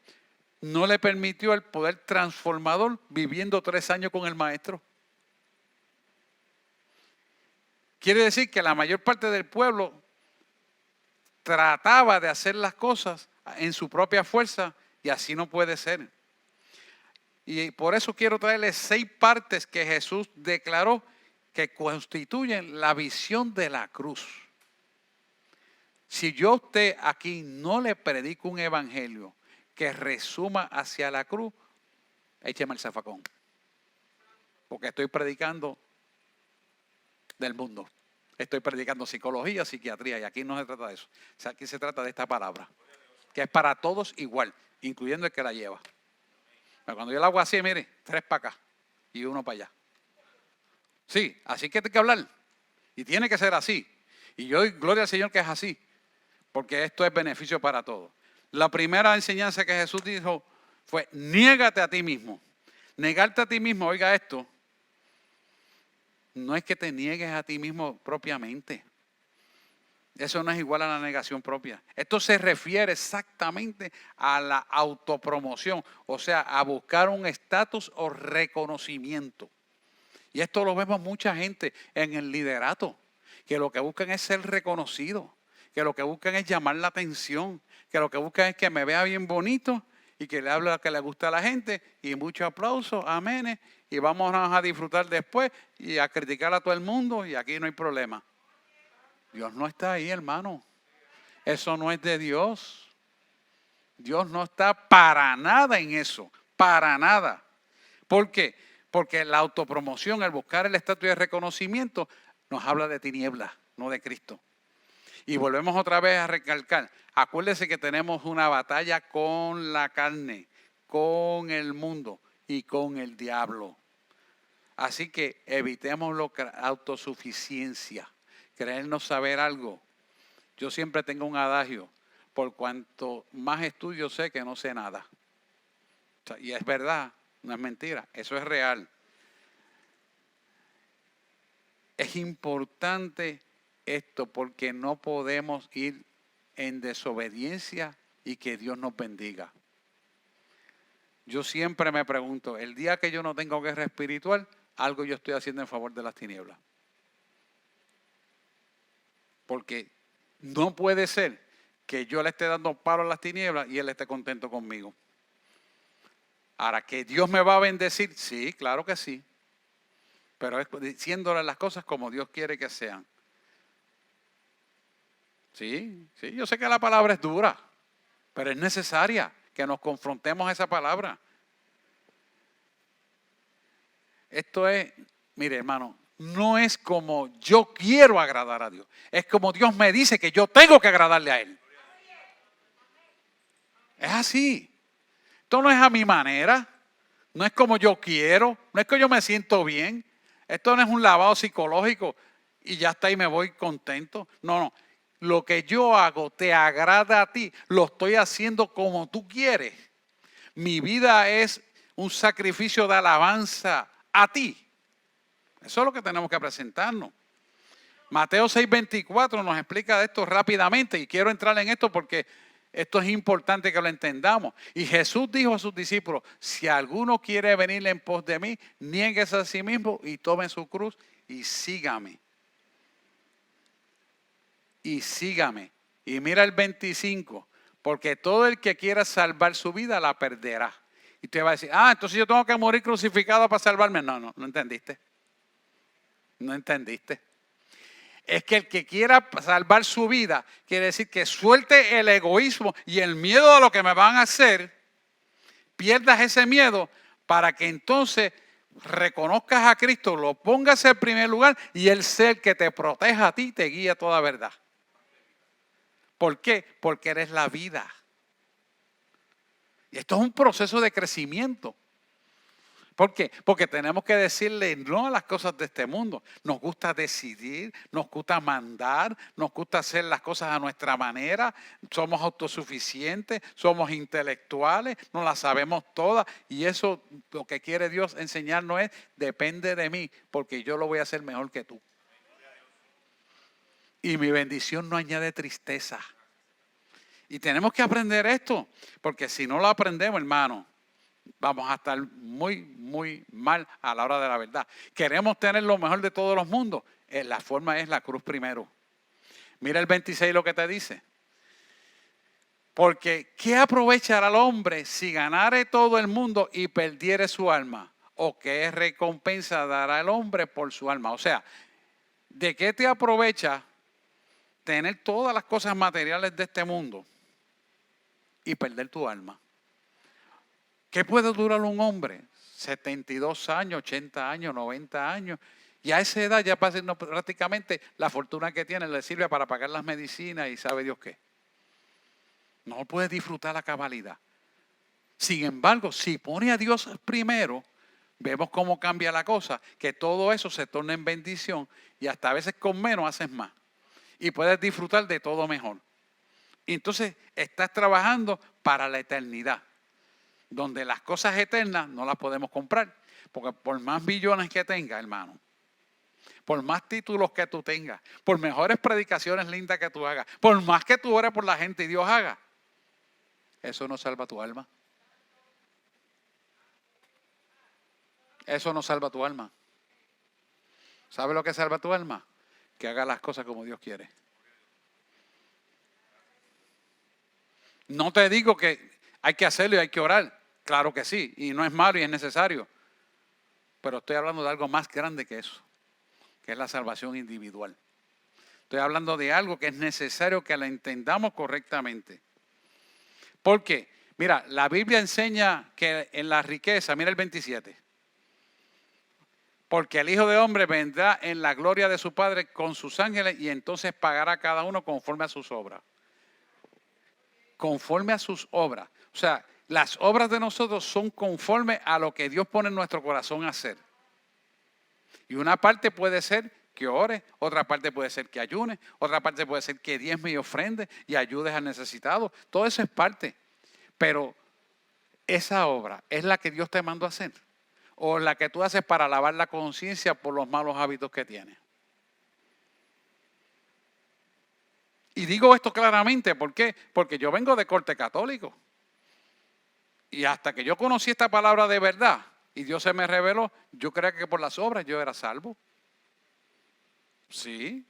no le permitió el poder transformador viviendo 3 años con el maestro. Quiere decir que la mayor parte del pueblo trataba de hacer las cosas en su propia fuerza y así no puede ser. Y por eso quiero traerles 6 partes que Jesús declaró que constituyen la visión de la cruz. Si yo a usted aquí no le predico un evangelio que resuma hacia la cruz, écheme el zafacón. Porque estoy predicando del mundo. Estoy predicando psicología, psiquiatría y aquí no se trata de eso. O sea, aquí se trata de esta palabra, que es para todos igual, incluyendo el que la lleva. Pero cuando yo la hago así, mire, 3 para acá y 1 para allá. Sí, así que hay que hablar. Y tiene que ser así. Y yo doy gloria al Señor que es así, porque esto es beneficio para todos. La primera enseñanza que Jesús dijo fue, niégate a ti mismo. Negarte a ti mismo, oiga esto, no es que te niegues a ti mismo propiamente. Eso no es igual a la negación propia. Esto se refiere exactamente a la autopromoción, o sea, a buscar un estatus o reconocimiento. Y esto lo vemos mucha gente en el liderato, que lo que buscan es ser reconocido, que lo que buscan es llamar la atención, que lo que buscan es que me vea bien bonito y que le hable a que le gusta a la gente y muchos aplausos, amén, y vamos a disfrutar después y a criticar a todo el mundo y aquí no hay problema. Dios no está ahí, hermano. Eso no es de Dios. Dios no está para nada en eso, para nada. ¿Por qué? Porque la autopromoción, el buscar el estatus de reconocimiento, nos habla de tinieblas, no de Cristo. Y volvemos otra vez a recalcar, acuérdese que tenemos una batalla con la carne, con el mundo y con el diablo. Así que evitemos la autosuficiencia, creernos saber algo. Yo siempre tengo un adagio, por cuanto más estudio sé que no sé nada. O sea, y es verdad, no es mentira, eso es real. Es importante esto porque no podemos ir en desobediencia y que Dios nos bendiga. Yo siempre me pregunto, el día que yo no tengo guerra espiritual, algo yo estoy haciendo en favor de las tinieblas. Porque no puede ser que yo le esté dando palo a las tinieblas y él esté contento conmigo. Ahora, ¿que Dios me va a bendecir? Sí, claro que sí. Pero es diciéndole las cosas como Dios quiere que sean. Sí, yo sé que la palabra es dura, pero es necesaria que nos confrontemos a esa palabra. Esto es, mire hermano, no es como yo quiero agradar a Dios. Es como Dios me dice que yo tengo que agradarle a Él. Es así. Esto no es a mi manera. No es como yo quiero. No es que yo me siento bien. Esto no es un lavado psicológico y ya está y me voy contento. No. Lo que yo hago te agrada a ti. Lo estoy haciendo como tú quieres. Mi vida es un sacrificio de alabanza a ti. Eso es lo que tenemos que presentarnos. Mateo 6:24 nos explica de esto rápidamente y quiero entrar en esto porque esto es importante que lo entendamos. Y Jesús dijo a sus discípulos, si alguno quiere venir en pos de mí, niéguese a sí mismo y tome su cruz y sígame. Y sígame. Y mira el 25, porque todo el que quiera salvar su vida la perderá. Y usted va a decir, entonces yo tengo que morir crucificado para salvarme. No entendiste. No entendiste. Es que el que quiera salvar su vida, quiere decir que suelte el egoísmo y el miedo a lo que me van a hacer, pierdas ese miedo para que entonces reconozcas a Cristo, lo pongas en primer lugar y Él sea el que te proteja a ti y te guía a toda verdad. ¿Por qué? Porque eres la vida. Y esto es un proceso de crecimiento. ¿Por qué? Porque tenemos que decirle no a las cosas de este mundo. Nos gusta decidir, nos gusta mandar, nos gusta hacer las cosas a nuestra manera. Somos autosuficientes, somos intelectuales, nos las sabemos todas. Y eso lo que quiere Dios enseñarnos es, depende de mí, porque yo lo voy a hacer mejor que tú. Y mi bendición no añade tristeza. Y tenemos que aprender esto, porque si no lo aprendemos, hermano, vamos a estar muy mal a la hora de la verdad. Queremos tener lo mejor de todos los mundos. La forma es la cruz primero. Mira el 26 lo que te dice. Porque ¿qué aprovechará el hombre si ganare todo el mundo y perdiere su alma? ¿O qué recompensa dará el hombre por su alma? O sea, ¿de qué te aprovecha tener todas las cosas materiales de este mundo y perder tu alma? ¿Qué puede durar un hombre? 72 años, 80 años, 90 años. Y a esa edad ya prácticamente la fortuna que tiene le sirve para pagar las medicinas y sabe Dios qué. No puede disfrutar la cabalidad. Sin embargo, si pone a Dios primero, vemos cómo cambia la cosa, que todo eso se torna en bendición y hasta a veces con menos haces más. Y puedes disfrutar de todo mejor. Y entonces estás trabajando para la eternidad, donde las cosas eternas no las podemos comprar. Porque por más billones que tengas, hermano, por más títulos que tú tengas, por mejores predicaciones lindas que tú hagas, por más que tú ores por la gente y Dios haga, eso no salva tu alma. Eso no salva tu alma. ¿Sabe lo que salva tu alma? Que haga las cosas como Dios quiere. No te digo que hay que hacerlo y hay que orar. Claro que sí, y no es malo y es necesario. Pero estoy hablando de algo más grande que eso, que es la salvación individual. Estoy hablando de algo que es necesario que la entendamos correctamente. ¿Por qué? Mira, la Biblia enseña que en la riqueza, mira el 27. Porque el Hijo de Hombre vendrá en la gloria de su Padre con sus ángeles y entonces pagará a cada uno conforme a sus obras. Conforme a sus obras. O sea, las obras de nosotros son conforme a lo que Dios pone en nuestro corazón a hacer. Y una parte puede ser que ores, otra parte puede ser que ayunes, otra parte puede ser que diezmes y ofrendes y ayudes al necesitado. Todo eso es parte. Pero esa obra es la que Dios te mandó a hacer. O la que tú haces para lavar la conciencia por los malos hábitos que tienes. Y digo esto claramente, ¿por qué? Porque yo vengo de corte católico. Y hasta que yo conocí esta palabra de verdad y Dios se me reveló, yo creía que por las obras yo era salvo. Sí.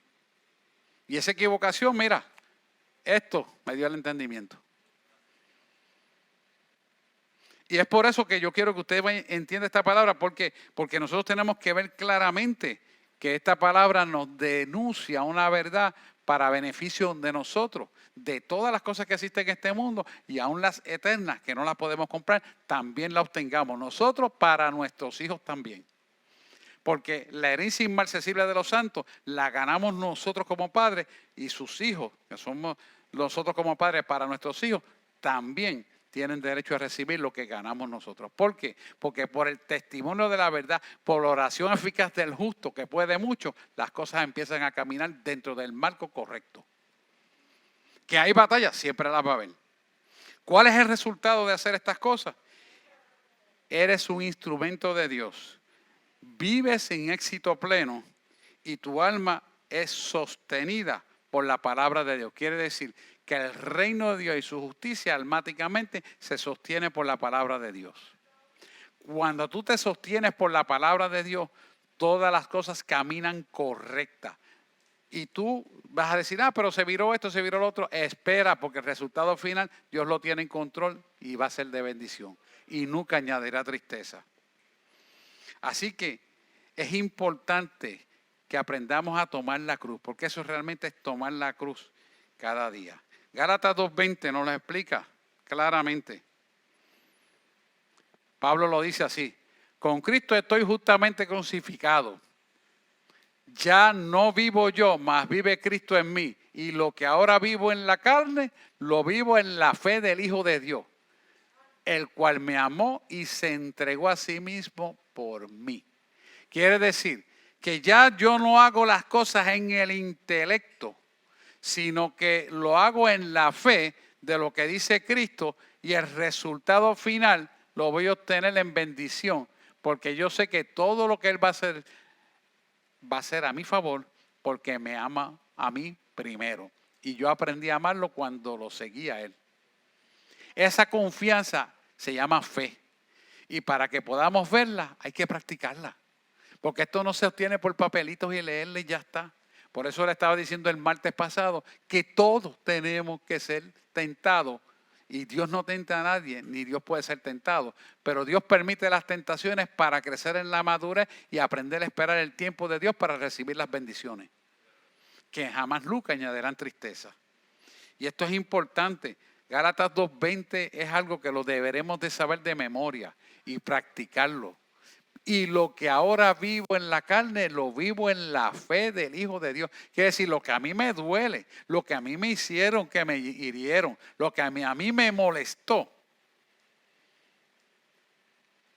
Y esa equivocación, mira, esto me dio el entendimiento. Y es por eso que yo quiero que usted entienda esta palabra, porque nosotros tenemos que ver claramente que esta palabra nos denuncia una verdad para beneficio de nosotros, de todas las cosas que existen en este mundo y aún las eternas que no las podemos comprar, también las obtengamos nosotros para nuestros hijos también. Porque la herencia inmarcesible de los santos la ganamos nosotros como padres y sus hijos, que somos nosotros como padres para nuestros hijos, también tienen derecho a recibir lo que ganamos nosotros. ¿Por qué? Porque por el testimonio de la verdad, por la oración eficaz del justo, que puede mucho, las cosas empiezan a caminar dentro del marco correcto. Que hay batallas, siempre las va a haber. ¿Cuál es el resultado de hacer estas cosas? Eres un instrumento de Dios. Vives en éxito pleno y tu alma es sostenida por la palabra de Dios. Quiere decir que el reino de Dios y su justicia almáticamente se sostiene por la palabra de Dios. Cuando tú te sostienes por la palabra de Dios, todas las cosas caminan correctas. Y tú vas a decir, pero se viró esto, se viró lo otro. Espera, porque el resultado final Dios lo tiene en control y va a ser de bendición. Y nunca añadirá tristeza. Así que es importante que aprendamos a tomar la cruz, porque eso realmente es tomar la cruz cada día. Gálatas 2:20 nos lo explica claramente. Pablo lo dice así: con Cristo estoy justamente crucificado. Ya no vivo yo, mas vive Cristo en mí. Y lo que ahora vivo en la carne, lo vivo en la fe del Hijo de Dios, el cual me amó y se entregó a sí mismo por mí. Quiere decir que ya yo no hago las cosas en el intelecto, sino que lo hago en la fe de lo que dice Cristo, y el resultado final lo voy a obtener en bendición, porque yo sé que todo lo que Él va a ser a mi favor, porque me ama a mí primero. Y yo aprendí a amarlo cuando lo seguía a Él. Esa confianza se llama fe. Y para que podamos verla, hay que practicarla. Porque esto no se obtiene por papelitos y leerle y ya está. Por eso le estaba diciendo el martes pasado que todos tenemos que ser tentados. Y Dios no tenta a nadie, ni Dios puede ser tentado. Pero Dios permite las tentaciones para crecer en la madurez y aprender a esperar el tiempo de Dios para recibir las bendiciones, que jamás nunca añadirán tristeza. Y esto es importante. Gálatas 2:20 es algo que lo deberemos de saber de memoria y practicarlo. Y lo que ahora vivo en la carne, lo vivo en la fe del Hijo de Dios. Quiere decir, lo que a mí me duele, lo que a mí me hicieron, que me hirieron, lo que a mí me molestó,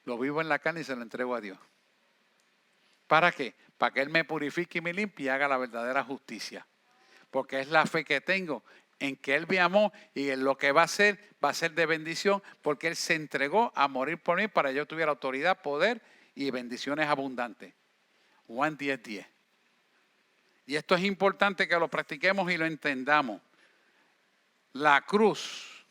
lo vivo en la carne y se lo entrego a Dios. ¿Para qué? Para que Él me purifique y me limpie y haga la verdadera justicia. Porque es la fe que tengo en que Él me amó, y en lo que va a ser de bendición, porque Él se entregó a morir por mí para que yo tuviera autoridad, poder y bendiciones abundantes. Juan 10:10. Y esto es importante que lo practiquemos y lo entendamos. La cruz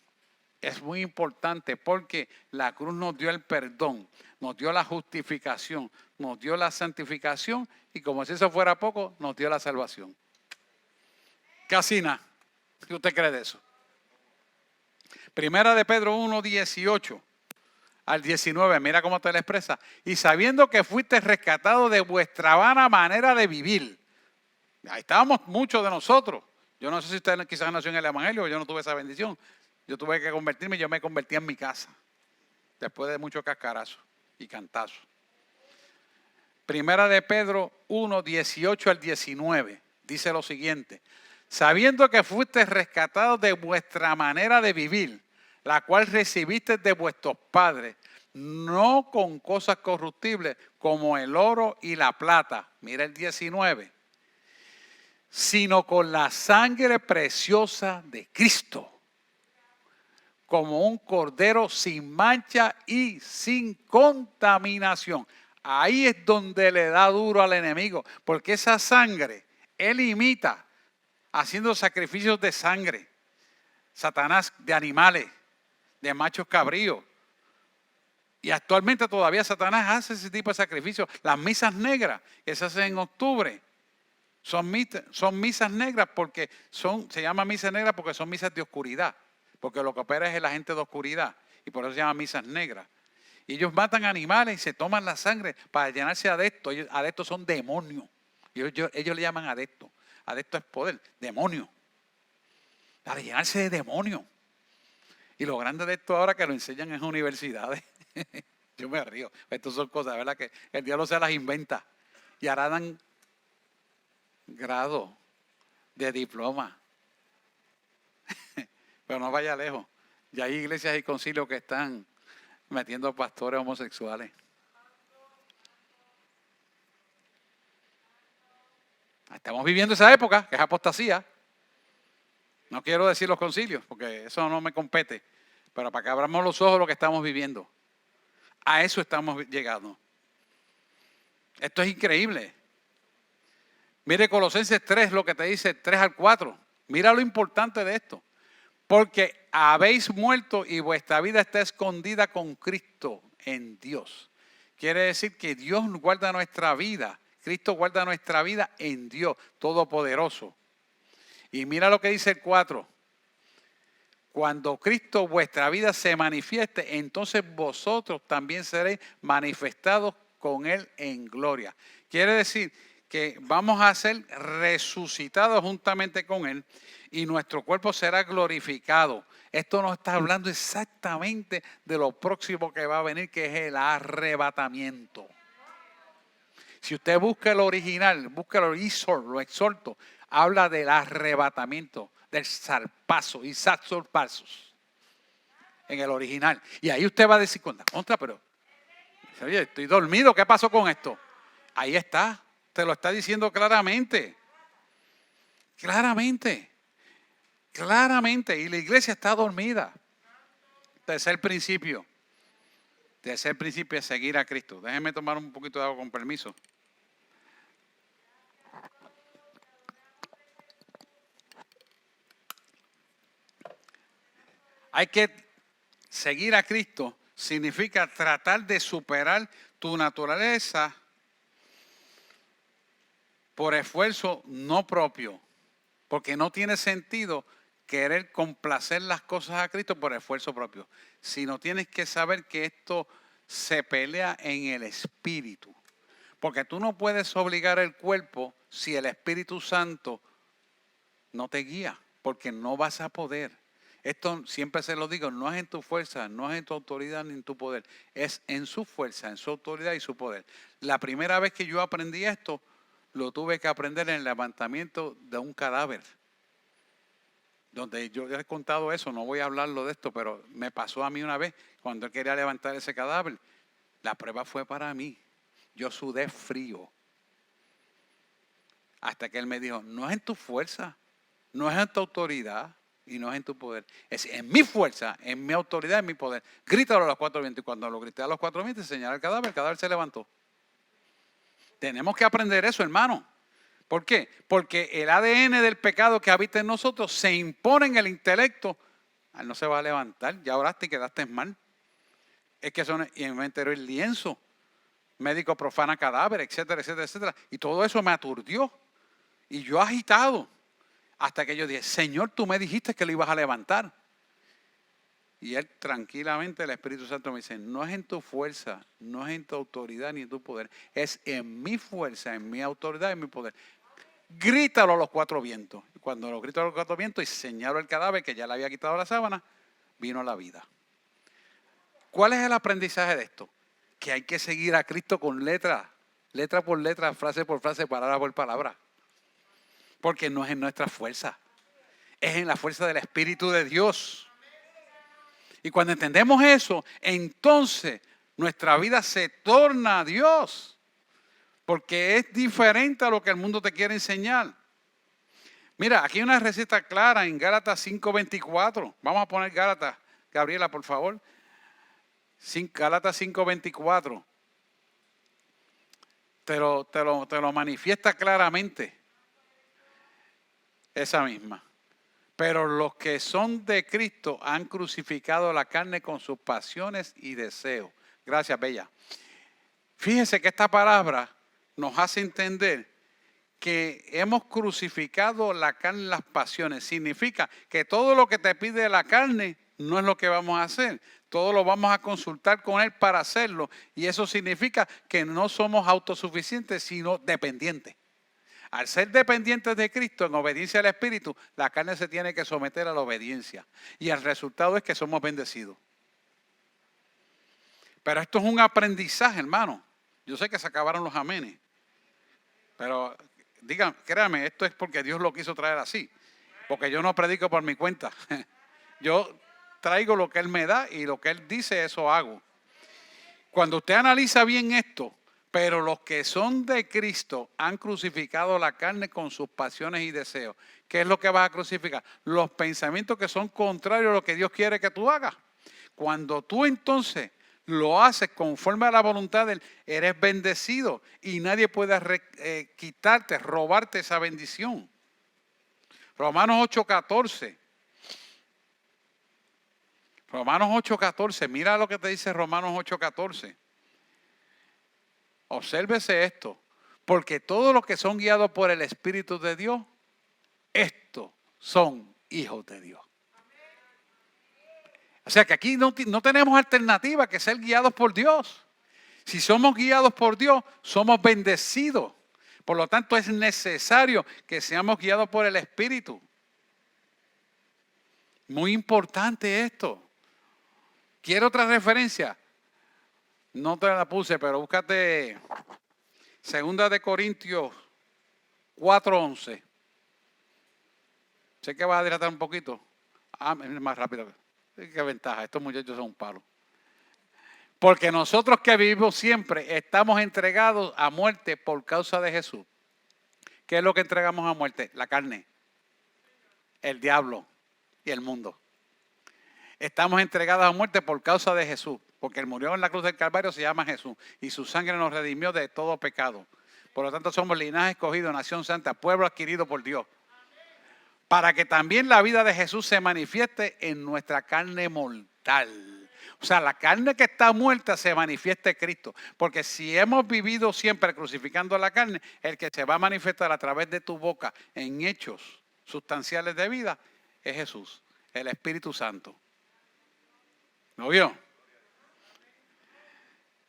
es muy importante porque la cruz nos dio el perdón, nos dio la justificación, nos dio la santificación y, como si eso fuera poco, nos dio la salvación. Casi nada. ¿Qué usted cree de eso? Primera de Pedro 1:18 al 19, mira cómo te lo expresa. Y sabiendo que fuiste rescatado de vuestra vana manera de vivir. Ahí estábamos muchos de nosotros. Yo no sé si usted quizás nació en el Evangelio, yo no tuve esa bendición. Yo tuve que convertirme, yo me convertí en mi casa. Después de muchos cascarazos y cantazos. Primera de Pedro 1:18 al 19. Dice lo siguiente: sabiendo que fuiste rescatados de vuestra manera de vivir, la cual recibiste de vuestros padres, no con cosas corruptibles como el oro y la plata, mira el 19, sino con la sangre preciosa de Cristo, como un cordero sin mancha y sin contaminación. Ahí es donde le da duro al enemigo, porque esa sangre, él imita haciendo sacrificios de sangre, Satanás, de animales, de machos cabríos. Y actualmente todavía Satanás hace ese tipo de sacrificios. Las misas negras que se hacen en octubre, Son misas negras porque se llama misas negras porque son misas de oscuridad. Porque lo que opera es el agente de oscuridad. Y por eso se llaman misas negras. Y ellos matan animales y se toman la sangre para llenarse de adeptos. Adeptos son demonios. Ellos le llaman adeptos. Adepto es poder, demonio. Para llenarse de demonios. Y lo grande de esto ahora que lo enseñan en universidades. Yo me río. Estas son cosas, ¿verdad? Que el diablo se las inventa. Y ahora dan grado de diploma. Pero no vaya lejos. Ya hay iglesias y concilios que están metiendo pastores homosexuales. Estamos viviendo esa época, que es apostasía. No quiero decir los concilios, porque eso no me compete. Pero para que abramos los ojos lo que estamos viviendo. A eso estamos llegando. Esto es increíble. Mire Colosenses 3, lo que te dice 3 al 4. Mira lo importante de esto. Porque habéis muerto y vuestra vida está escondida con Cristo en Dios. Quiere decir que Dios guarda nuestra vida. Cristo guarda nuestra vida en Dios, Todopoderoso. Y mira lo que dice el 4. Cuando Cristo vuestra vida se manifieste, entonces vosotros también seréis manifestados con Él en gloria. Quiere decir que vamos a ser resucitados juntamente con Él y nuestro cuerpo será glorificado. Esto nos está hablando exactamente de lo próximo que va a venir, que es el arrebatamiento. Si usted busca el original, busca lo exhorto, habla del arrebatamiento, del zarpazo, y zarpazos en el original. Y ahí usted va a decir, contra, pero oye, estoy dormido, ¿qué pasó con esto? Ahí está, te lo está diciendo claramente. Claramente. Y la iglesia está dormida. Tercer principio es seguir a Cristo. Déjenme tomar un poquito de agua con permiso. Hay que seguir a Cristo. Significa tratar de superar tu naturaleza por esfuerzo no propio. Porque no tiene sentido querer complacer las cosas a Cristo por esfuerzo propio. Sino tienes que saber que esto se pelea en el espíritu. Porque tú no puedes obligar el cuerpo si el Espíritu Santo no te guía. Porque no vas a poder. Esto siempre se lo digo, no es en tu fuerza, no es en tu autoridad ni en tu poder. Es en su fuerza, en su autoridad y su poder. La primera vez que yo aprendí esto, lo tuve que aprender en el levantamiento de un cadáver. Donde yo he contado eso, no voy a hablarlo de esto, pero me pasó a mí una vez cuando él quería levantar ese cadáver. La prueba fue para mí. Yo sudé frío. Hasta que él me dijo, no es en tu fuerza, no es en tu autoridad y no es en tu poder. Es en mi fuerza, en mi autoridad, en mi poder. Grítalo a los 4 vientos. Y cuando lo grité a los 4 vientos, señalé el cadáver se levantó. Tenemos que aprender eso, hermano. ¿Por qué? Porque el ADN del pecado que habita en nosotros se impone en el intelecto. Él no se va a levantar, ya oraste y quedaste mal. Es que son, y me enteró el lienzo. Médico profana cadáver, etcétera, etcétera, etcétera. Y todo eso me aturdió. Y yo agitado. Hasta que yo dije, Señor, tú me dijiste que lo ibas a levantar. Y él tranquilamente, el Espíritu Santo me dice, no es en tu fuerza, no es en tu autoridad ni en tu poder. Es en mi fuerza, en mi autoridad, en mi poder. Grítalo a los 4 vientos. Cuando lo grito a los 4 vientos y señalo el cadáver que ya le había quitado la sábana, vino la vida. ¿Cuál es el aprendizaje de esto? Que hay que seguir a Cristo con letra por letra, frase por frase, palabra por palabra. Porque no es en nuestra fuerza, es en la fuerza del Espíritu de Dios. Y cuando entendemos eso, entonces nuestra vida se torna a Dios. Porque es diferente a lo que el mundo te quiere enseñar. Mira, aquí hay una receta clara en Gálatas 5:24. Vamos a poner Gálatas, Gabriela, por favor. Gálatas 5:24. Te lo manifiesta claramente. Esa misma. Pero los que son de Cristo han crucificado la carne con sus pasiones y deseos. Gracias, Bella. Fíjense que esta palabra nos hace entender que hemos crucificado la carne en las pasiones. Significa que todo lo que te pide la carne no es lo que vamos a hacer. Todo lo vamos a consultar con Él para hacerlo. Y eso significa que no somos autosuficientes, sino dependientes. Al ser dependientes de Cristo en obediencia al Espíritu, la carne se tiene que someter a la obediencia. Y el resultado es que somos bendecidos. Pero esto es un aprendizaje, hermano. Yo sé que se acabaron los amenes. Pero digan, créanme, esto es porque Dios lo quiso traer así. Porque yo no predico por mi cuenta. Yo traigo lo que Él me da y lo que Él dice, eso hago. Cuando usted analiza bien esto, pero los que son de Cristo han crucificado la carne con sus pasiones y deseos. ¿Qué es lo que vas a crucificar? Los pensamientos que son contrarios a lo que Dios quiere que tú hagas. Cuando tú entonces lo haces conforme a la voluntad de Él, eres bendecido y nadie puede quitarte, robarte esa bendición. Romanos 8:14. Romanos 8:14. Mira lo que te dice Romanos 8:14. Obsérvese esto. Porque todos los que son guiados por el Espíritu de Dios, estos son hijos de Dios. O sea que aquí no tenemos alternativa que ser guiados por Dios. Si somos guiados por Dios, somos bendecidos. Por lo tanto, es necesario que seamos guiados por el Espíritu. Muy importante esto. ¿Quiere otra referencia? No te la puse, pero búscate 2 Corintios 4:11. Sé que vas a dilatar un poquito. Es más rápido. Qué ventaja, estos muchachos son un palo. Porque nosotros que vivimos siempre estamos entregados a muerte por causa de Jesús. ¿Qué es lo que entregamos a muerte? La carne, el diablo y el mundo. Estamos entregados a muerte por causa de Jesús. Porque Él murió en la cruz del Calvario, se llama Jesús. Y su sangre nos redimió de todo pecado. Por lo tanto, somos linaje escogido, nación santa, pueblo adquirido por Dios. Para que también la vida de Jesús se manifieste en nuestra carne mortal. O sea, la carne que está muerta se manifiesta en Cristo. Porque si hemos vivido siempre crucificando la carne, el que se va a manifestar a través de tu boca en hechos sustanciales de vida es Jesús, el Espíritu Santo. ¿Lo vio?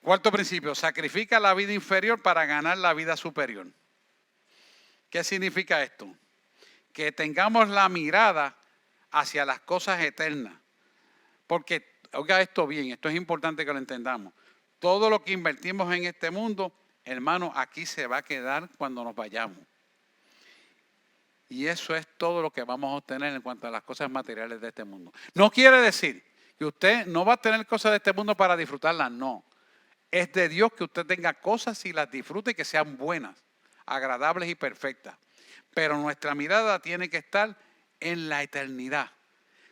Cuarto principio, sacrifica la vida inferior para ganar la vida superior. ¿Qué significa esto? Que tengamos la mirada hacia las cosas eternas. Porque, oiga esto bien, esto es importante que lo entendamos. Todo lo que invertimos en este mundo, hermano, aquí se va a quedar cuando nos vayamos. Y eso es todo lo que vamos a obtener en cuanto a las cosas materiales de este mundo. No quiere decir que usted no va a tener cosas de este mundo para disfrutarlas, no. Es de Dios que usted tenga cosas y las disfrute y que sean buenas, agradables y perfectas. Pero nuestra mirada tiene que estar en la eternidad.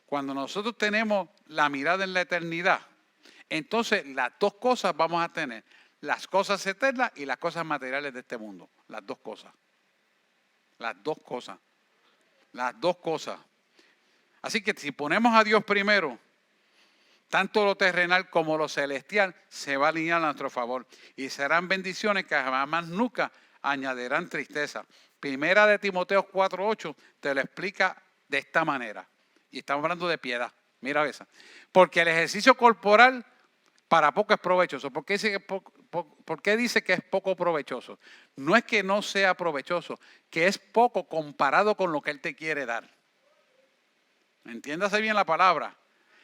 Cuando nosotros tenemos la mirada en la eternidad, entonces las dos cosas vamos a tener. Las cosas eternas y las cosas materiales de este mundo. Las dos cosas. Las dos cosas. Las dos cosas. Así que si ponemos a Dios primero, tanto lo terrenal como lo celestial se va a alinear a nuestro favor. Y serán bendiciones que jamás nunca añadirán tristeza. Primera de Timoteo 4:8 te lo explica de esta manera. Y estamos hablando de piedad. Mira esa. Porque el ejercicio corporal para poco es provechoso. ¿Por qué dice que es poco provechoso? No es que no sea provechoso, que es poco comparado con lo que Él te quiere dar. Entiéndase bien la palabra.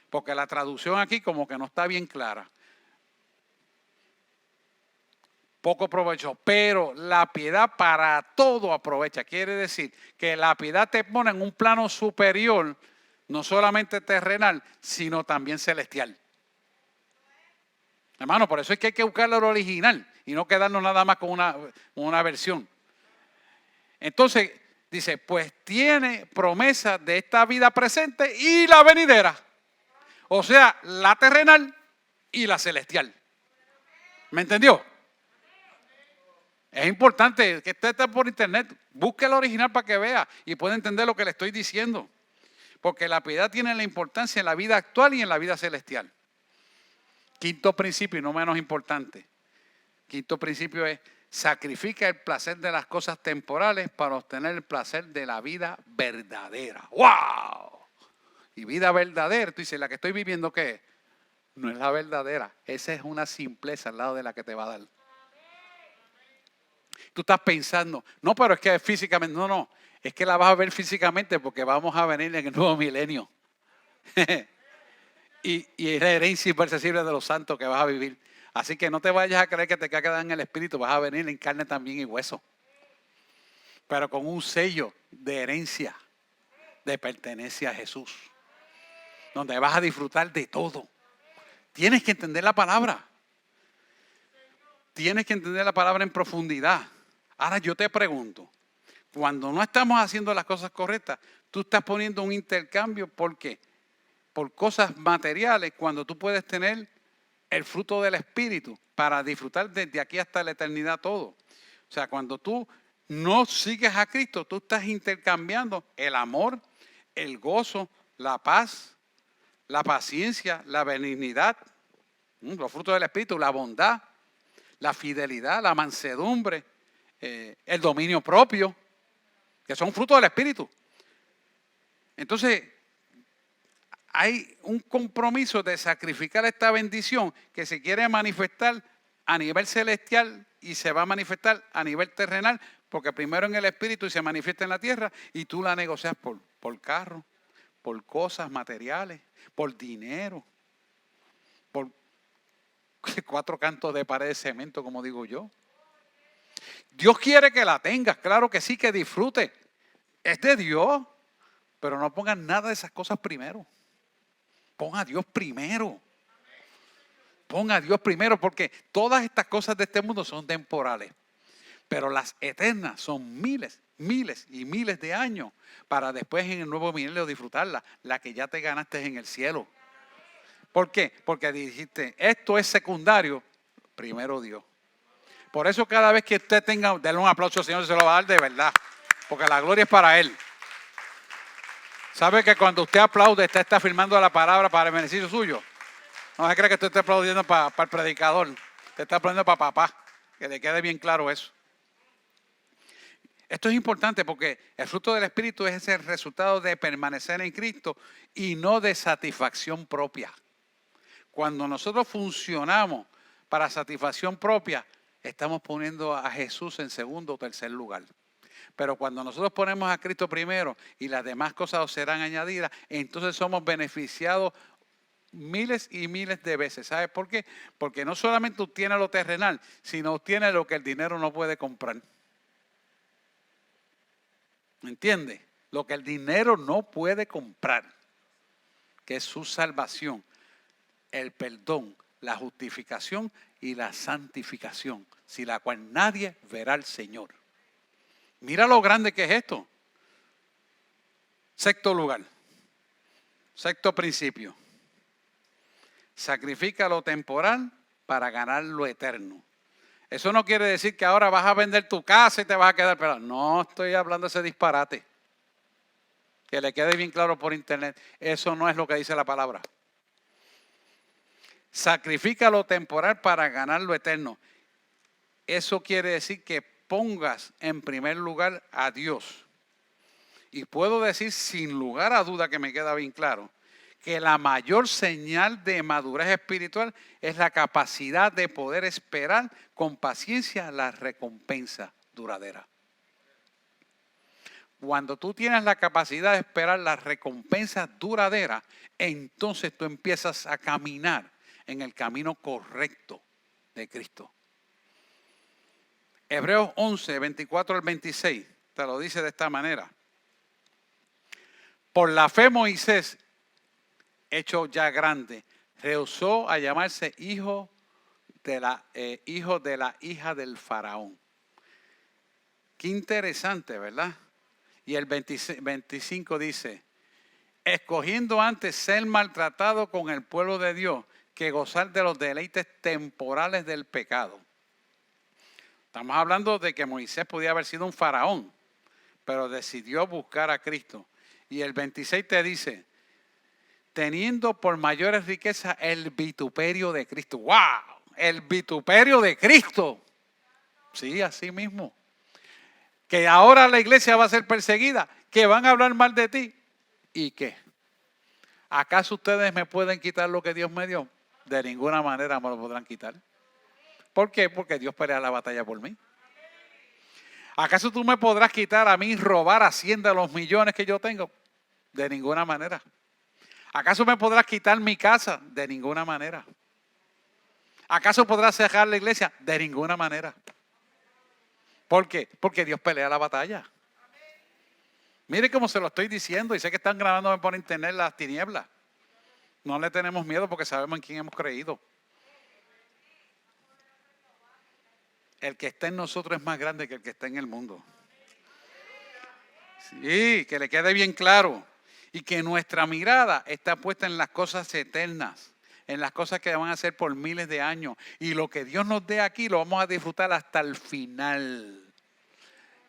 Porque la traducción aquí como que no está bien clara. Poco provechoso, pero la piedad para todo aprovecha. Quiere decir que la piedad te pone en un plano superior, no solamente terrenal, sino también celestial. Hermano, por eso es que hay que buscar lo original y no quedarnos nada más con una versión. Entonces, dice, pues tiene promesa de esta vida presente y la venidera. O sea, la terrenal y la celestial. ¿Me entendió? Es importante que usted esté por internet, busque la original para que vea y pueda entender lo que le estoy diciendo. Porque la piedad tiene la importancia en la vida actual y en la vida celestial. Quinto principio y no menos importante. Quinto principio es sacrifica el placer de las cosas temporales para obtener el placer de la vida verdadera. ¡Wow! Y vida verdadera, tú dices, ¿la que estoy viviendo qué es? No es la verdadera. Esa es una simpleza al lado de la que te va a dar. Tú estás pensando, no, pero es que físicamente, no, es que la vas a ver físicamente porque vamos a venir en el nuevo milenio. y es la herencia inversible de los santos que vas a vivir. Así que no te vayas a creer que te quedas en el espíritu, vas a venir en carne también y hueso. Pero con un sello de herencia, de pertenencia a Jesús. Donde vas a disfrutar de todo. Tienes que entender la palabra. Tienes que entender la palabra en profundidad. Ahora yo te pregunto, cuando no estamos haciendo las cosas correctas, tú estás poniendo un intercambio, ¿por qué? Por cosas materiales, cuando tú puedes tener el fruto del Espíritu para disfrutar desde aquí hasta la eternidad todo. O sea, cuando tú no sigues a Cristo, tú estás intercambiando el amor, el gozo, la paz, la paciencia, la benignidad, los frutos del Espíritu, la bondad, la fidelidad, la mansedumbre, el dominio propio, que son frutos del Espíritu. Entonces, hay un compromiso de sacrificar esta bendición que se quiere manifestar a nivel celestial y se va a manifestar a nivel terrenal, porque primero en el Espíritu y se manifiesta en la tierra y tú la negocias por carro, por cosas materiales, por dinero, por 4 cantos de pared de cemento, como digo yo. Dios quiere que la tengas, claro que sí, que disfrute. Es de Dios, pero no pongas nada de esas cosas primero. Pon a Dios primero. Pon a Dios primero, porque todas estas cosas de este mundo son temporales. Pero las eternas son miles, miles y miles de años para después en el nuevo milenio disfrutarla, la que ya te ganaste en el cielo. ¿Por qué? Porque dijiste, esto es secundario, primero Dios. Por eso cada vez que usted tenga, denle un aplauso al Señor, se lo va a dar de verdad, porque la gloria es para Él. ¿Sabe que cuando usted aplaude, usted está firmando la palabra para el beneficio suyo? No se cree que usted está aplaudiendo para el predicador, usted está aplaudiendo para papá, que le quede bien claro eso. Esto es importante porque el fruto del Espíritu es el resultado de permanecer en Cristo y no de satisfacción propia. Cuando nosotros funcionamos para satisfacción propia, estamos poniendo a Jesús en segundo o tercer lugar. Pero cuando nosotros ponemos a Cristo primero y las demás cosas serán añadidas, entonces somos beneficiados miles y miles de veces. ¿Sabes por qué? Porque no solamente obtiene lo terrenal, sino obtiene lo que el dinero no puede comprar. ¿Me entiende? Lo que el dinero no puede comprar, que es su salvación, el perdón, la justificación y la santificación, sin la cual nadie verá al Señor. Mira lo grande que es esto. Sexto lugar, sexto principio. Sacrifica lo temporal para ganar lo eterno. Eso no quiere decir que ahora vas a vender tu casa y te vas a quedar pelado. No estoy hablando de ese disparate. Que le quede bien claro por internet. Eso no es lo que dice la palabra. Sacrifica lo temporal para ganar lo eterno. Eso quiere decir que pongas en primer lugar a Dios. Y puedo decir sin lugar a duda, que me queda bien claro, que la mayor señal de madurez espiritual es la capacidad de poder esperar con paciencia la recompensa duradera. Cuando tú tienes la capacidad de esperar la recompensa duradera, entonces tú empiezas a caminar en el camino correcto de Cristo. Hebreos 11, 24 al 26, te lo dice de esta manera. Por la fe Moisés, hecho ya grande, rehusó a llamarse hijo de la hija del faraón. Qué interesante, ¿verdad? Y el 25 dice, escogiendo antes ser maltratado con el pueblo de Dios que gozar de los deleites temporales del pecado. Estamos hablando de que Moisés podía haber sido un faraón, pero decidió buscar a Cristo. Y el 26 te dice, teniendo por mayores riquezas el vituperio de Cristo. ¡Wow! El vituperio de Cristo. Sí, así mismo. Que ahora la iglesia va a ser perseguida, que van a hablar mal de ti. ¿Y qué? ¿Acaso ustedes me pueden quitar lo que Dios me dio? De ninguna manera me lo podrán quitar. ¿Por qué? Porque Dios pelea la batalla por mí. ¿Acaso tú me podrás quitar a mí robar Hacienda los millones que yo tengo? De ninguna manera. ¿Acaso me podrás quitar mi casa? De ninguna manera. ¿Acaso podrás cerrar la iglesia? De ninguna manera. ¿Por qué? Porque Dios pelea la batalla. Mire cómo se lo estoy diciendo y sé que están grabándome por internet las tinieblas. No le tenemos miedo porque sabemos en quién hemos creído. El que está en nosotros es más grande que el que está en el mundo. Sí, que le quede bien claro. Y que nuestra mirada está puesta en las cosas eternas, en las cosas que van a ser por miles de años. Y lo que Dios nos dé aquí lo vamos a disfrutar hasta el final.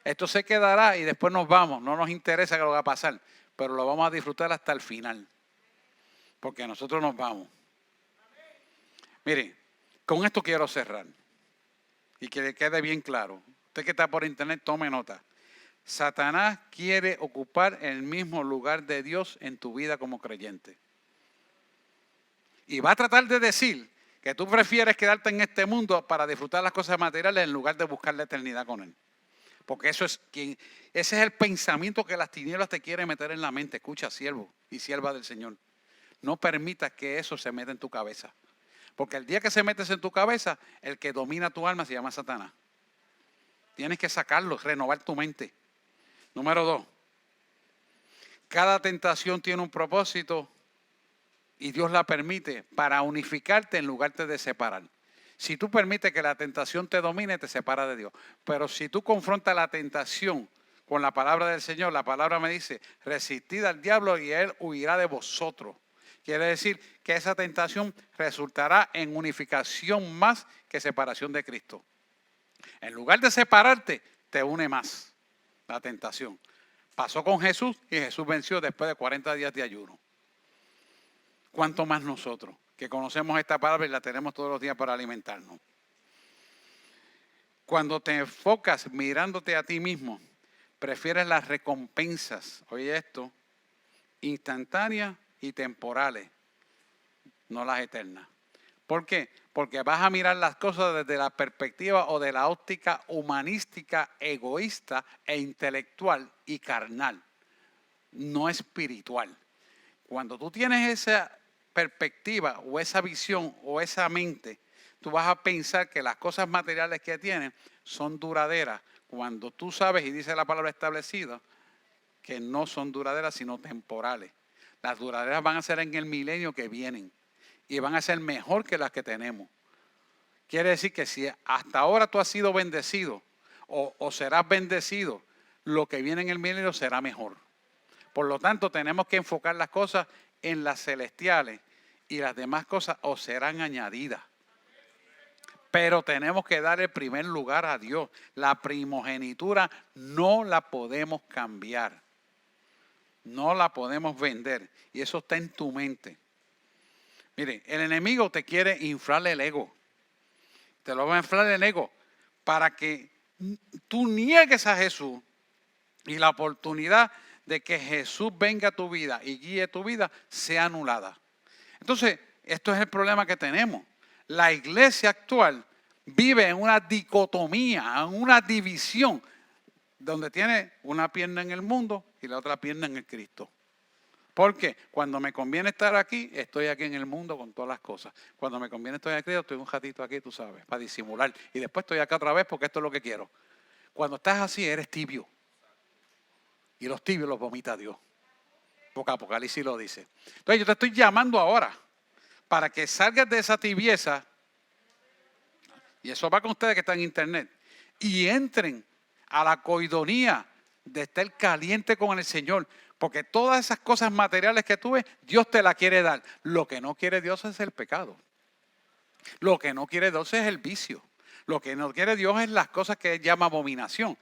Esto se quedará y después nos vamos. No nos interesa lo que va a pasar, pero lo vamos a disfrutar hasta el final. Porque nosotros nos vamos. Mire, con esto quiero cerrar. Y que le quede bien claro. Usted que está por internet, tome nota. Satanás quiere ocupar el mismo lugar de Dios en tu vida como creyente. Y va a tratar de decir que tú prefieres quedarte en este mundo para disfrutar las cosas materiales en lugar de buscar la eternidad con Él. Porque ese es el pensamiento que las tinieblas te quieren meter en la mente. Escucha, siervo y sierva del Señor. No permitas que eso se meta en tu cabeza. Porque el día que se metes en tu cabeza, el que domina tu alma se llama Satanás. Tienes que sacarlo, renovar tu mente. Número 2. Cada tentación tiene un propósito y Dios la permite para unificarte en lugar de separar. Si tú permites que la tentación te domine, te separa de Dios. Pero si tú confrontas la tentación con la palabra del Señor, la palabra me dice, resistid al diablo y él huirá de vosotros. Quiere decir que esa tentación resultará en unificación más que separación de Cristo. En lugar de separarte, te une más la tentación. Pasó con Jesús y Jesús venció después de 40 días de ayuno. ¿Cuánto más nosotros que conocemos esta palabra y la tenemos todos los días para alimentarnos? Cuando te enfocas mirándote a ti mismo, prefieres las recompensas, oye esto, instantáneas y temporales, no las eternas. ¿Por qué? Porque vas a mirar las cosas desde la perspectiva o de la óptica humanística, egoísta e intelectual y carnal, no espiritual. Cuando tú tienes esa perspectiva o esa visión o esa mente, tú vas a pensar que las cosas materiales que tienes son duraderas. Cuando tú sabes, y dice la palabra establecida, que no son duraderas sino temporales. Las duraderas van a ser en el milenio que vienen y van a ser mejor que las que tenemos. Quiere decir que si hasta ahora tú has sido bendecido o serás bendecido, lo que viene en el milenio será mejor. Por lo tanto, tenemos que enfocar las cosas en las celestiales y las demás cosas os serán añadidas. Pero tenemos que dar el primer lugar a Dios. La primogenitura no la podemos cambiar. No la podemos vender. Y eso está en tu mente. Mire, el enemigo te quiere inflar el ego. Te lo va a inflar el ego para que tú niegues a Jesús y la oportunidad de que Jesús venga a tu vida y guíe tu vida sea anulada. Entonces, esto es el problema que tenemos. La iglesia actual vive en una dicotomía, en una división, donde tiene una pierna en el mundo y la otra pierna en el Cristo. Porque cuando me conviene estar aquí, estoy aquí en el mundo con todas las cosas. Cuando me conviene estoy aquí, estoy un ratito aquí, tú sabes, para disimular. Y después estoy acá otra vez porque esto es lo que quiero. Cuando estás así, eres tibio. Y los tibios los vomita Dios. Porque Apocalipsis lo dice. Entonces yo te estoy llamando ahora para que salgas de esa tibieza. Y eso va con ustedes que están en internet. Y entren a la coidonía de estar caliente con el Señor. Porque todas esas cosas materiales que tú ves, Dios te las quiere dar. Lo que no quiere Dios es el pecado. Lo que no quiere Dios es el vicio. Lo que no quiere Dios es las cosas que Él llama abominación.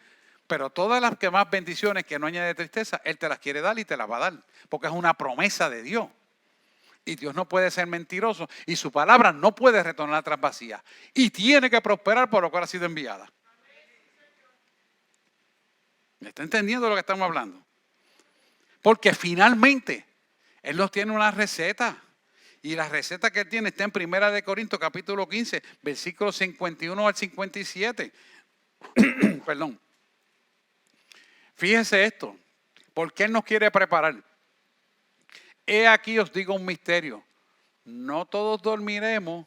Pero todas las demás bendiciones que no añade tristeza, Él te las quiere dar y te las va a dar. Porque es una promesa de Dios. Y Dios no puede ser mentiroso. Y su palabra no puede retornar atrás vacía. Y tiene que prosperar por lo cual ha sido enviada. ¿Me está entendiendo lo que estamos hablando? Porque finalmente Él nos tiene una receta. Y la receta que Él tiene está en 1 Corintios capítulo 15, versículos 51 al 57. Perdón. Fíjense esto. ¿Por qué Él nos quiere preparar? He aquí os digo un misterio. No todos dormiremos,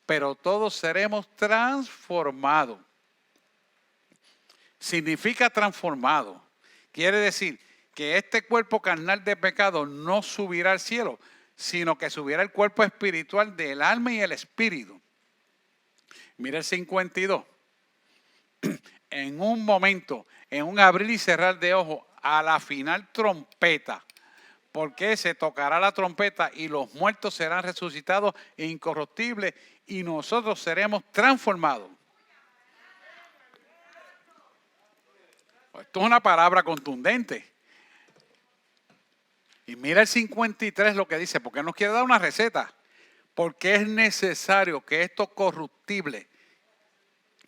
pero todos seremos transformados. Significa transformado. Quiere decir que este cuerpo carnal de pecado no subirá al cielo, sino que subirá el cuerpo espiritual del alma y el espíritu. Mira el 52. En un momento, en un abrir y cerrar de ojos, a la final trompeta, porque se tocará la trompeta y los muertos serán resucitados e incorruptibles y nosotros seremos transformados. Esto es una palabra contundente. Y mira el 53 lo que dice, porque nos quiere dar una receta. Porque es necesario que esto corruptible,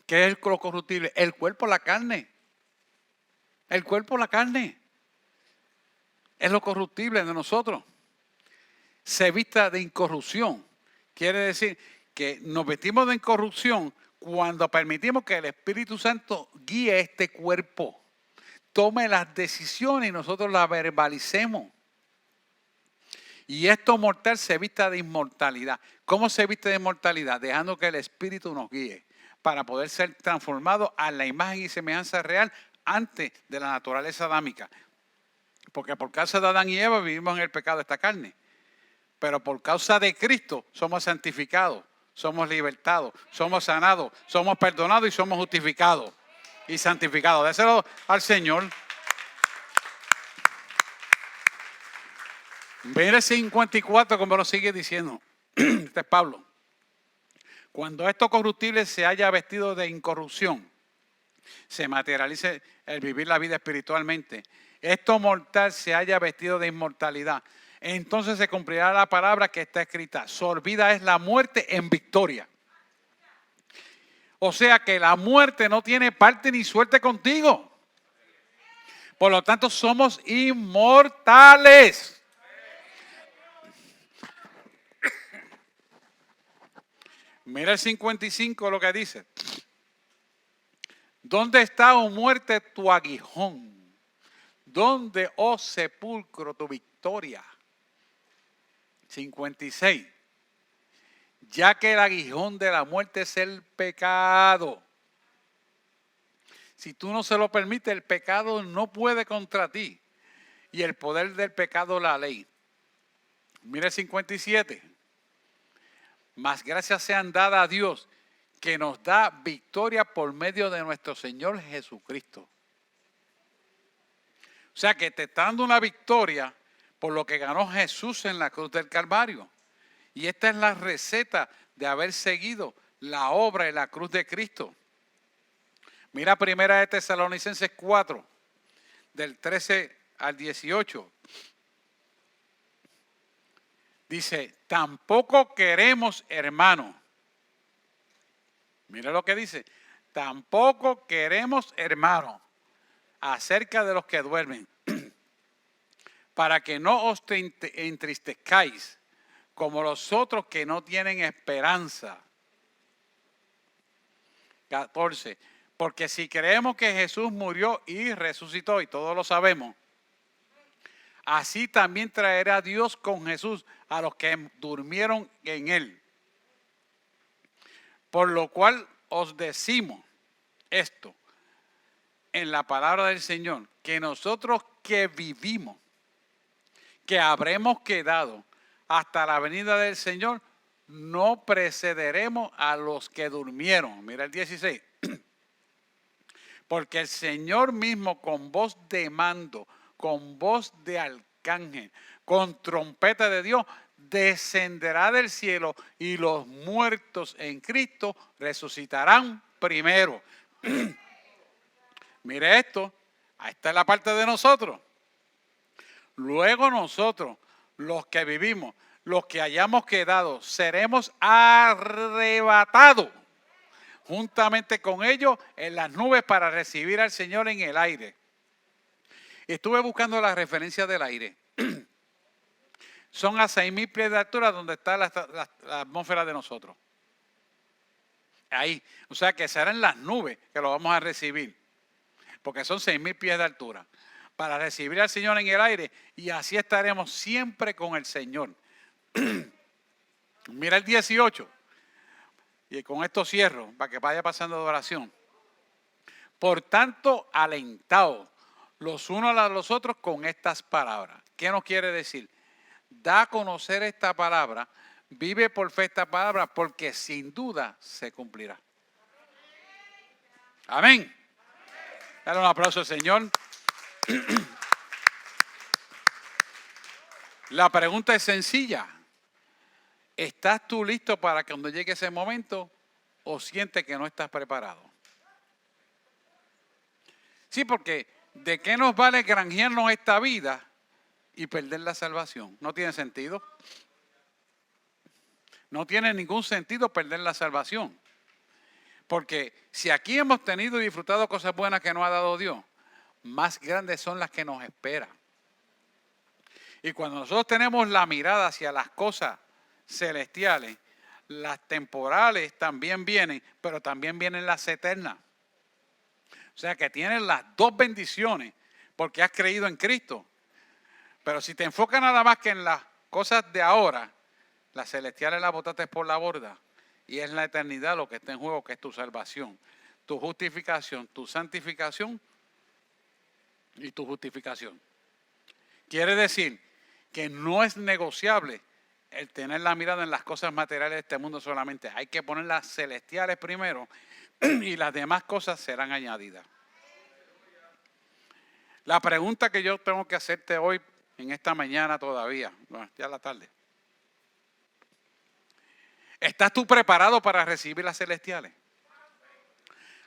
¿qué es lo corruptible? El cuerpo, la carne. El cuerpo, la carne. Es lo corruptible de nosotros. Se vista de incorrupción. Quiere decir que nos vestimos de incorrupción cuando permitimos que el Espíritu Santo guíe este cuerpo. Tome las decisiones y nosotros las verbalicemos. Y esto mortal se vista de inmortalidad. ¿Cómo se viste de inmortalidad? Dejando que el Espíritu nos guíe para poder ser transformados a la imagen y semejanza real antes de la naturaleza adámica. Porque por causa de Adán y Eva vivimos en el pecado de esta carne. Pero por causa de Cristo somos santificados, somos libertados, somos sanados, somos perdonados y somos justificados y santificados. Déselo al Señor. Mira el 54 como lo sigue diciendo. Este es Pablo. Cuando esto corruptible se haya vestido de incorrupción, se materialice el vivir la vida espiritualmente. Esto mortal se haya vestido de inmortalidad. Entonces se cumplirá la palabra que está escrita. Sorbida es la muerte en victoria. O sea que la muerte no tiene parte ni suerte contigo. Por lo tanto somos inmortales. Mira el 55 lo que dice. ¿Dónde está, oh muerte, tu aguijón? ¿Dónde, oh sepulcro, tu victoria? 56. Ya que el aguijón de la muerte es el pecado. Si tú no se lo permites, el pecado no puede contra ti. Y el poder del pecado, la ley. Mira el 57. Mas gracias sean dadas a Dios, que nos da victoria por medio de nuestro Señor Jesucristo. O sea que te está dando una victoria por lo que ganó Jesús en la cruz del Calvario. Y esta es la receta de haber seguido la obra en la cruz de Cristo. Mira 1 Tesalonicenses 4, del 13 al 18. Dice, tampoco queremos, hermanos. Mira lo que dice. Tampoco queremos, hermanos, acerca de los que duermen, para que no os entristezcáis, como los otros que no tienen esperanza. 14. Porque si creemos que Jesús murió y resucitó, y todos lo sabemos, así también traerá Dios con Jesús a los que durmieron en él. Por lo cual os decimos esto en la palabra del Señor, que nosotros que vivimos, que habremos quedado hasta la venida del Señor, no precederemos a los que durmieron. Mira el 16. Porque el Señor mismo con voz de mando, con voz de arcángel, con trompeta de Dios, descenderá del cielo y los muertos en Cristo resucitarán primero. Mire esto, ahí está la parte de nosotros. Luego nosotros, los que vivimos, los que hayamos quedado, seremos arrebatados juntamente con ellos en las nubes para recibir al Señor en el aire. Y estuve buscando la referencia del aire. Son a 6,000 pies de altura donde está la atmósfera de nosotros. Ahí. O sea que serán las nubes que lo vamos a recibir. Porque son 6,000 pies de altura. Para recibir al Señor en el aire. Y así estaremos siempre con el Señor. Mira el 18. Y con esto cierro para que vaya pasando de oración. Por tanto, alentaos los unos a los otros con estas palabras. ¿Qué nos quiere decir? Da a conocer esta palabra, vive por fe esta palabra, porque sin duda se cumplirá. Amén. Dale un aplauso al Señor. La pregunta es sencilla. ¿Estás tú listo para cuando llegue ese momento o sientes que no estás preparado? Sí, porque ¿de qué nos vale granjearnos esta vida y perder la salvación? No tiene sentido. No tiene ningún sentido perder la salvación. Porque si aquí hemos tenido y disfrutado cosas buenas que nos ha dado Dios, más grandes son las que nos esperan. Y cuando nosotros tenemos la mirada hacia las cosas celestiales, las temporales también vienen, pero también vienen las eternas. O sea que tienes las dos bendiciones porque has creído en Cristo. Pero si te enfocas nada más que en las cosas de ahora, las celestiales las botaste por la borda. Y es la eternidad lo que está en juego, que es tu salvación, tu justificación, tu santificación y tu justificación. Quiere decir que no es negociable el tener la mirada en las cosas materiales de este mundo solamente. Hay que poner las celestiales primero y las demás cosas serán añadidas. La pregunta que yo tengo que hacerte hoy, en esta mañana todavía, bueno, ya la tarde. ¿Estás tú preparado para recibir las celestiales?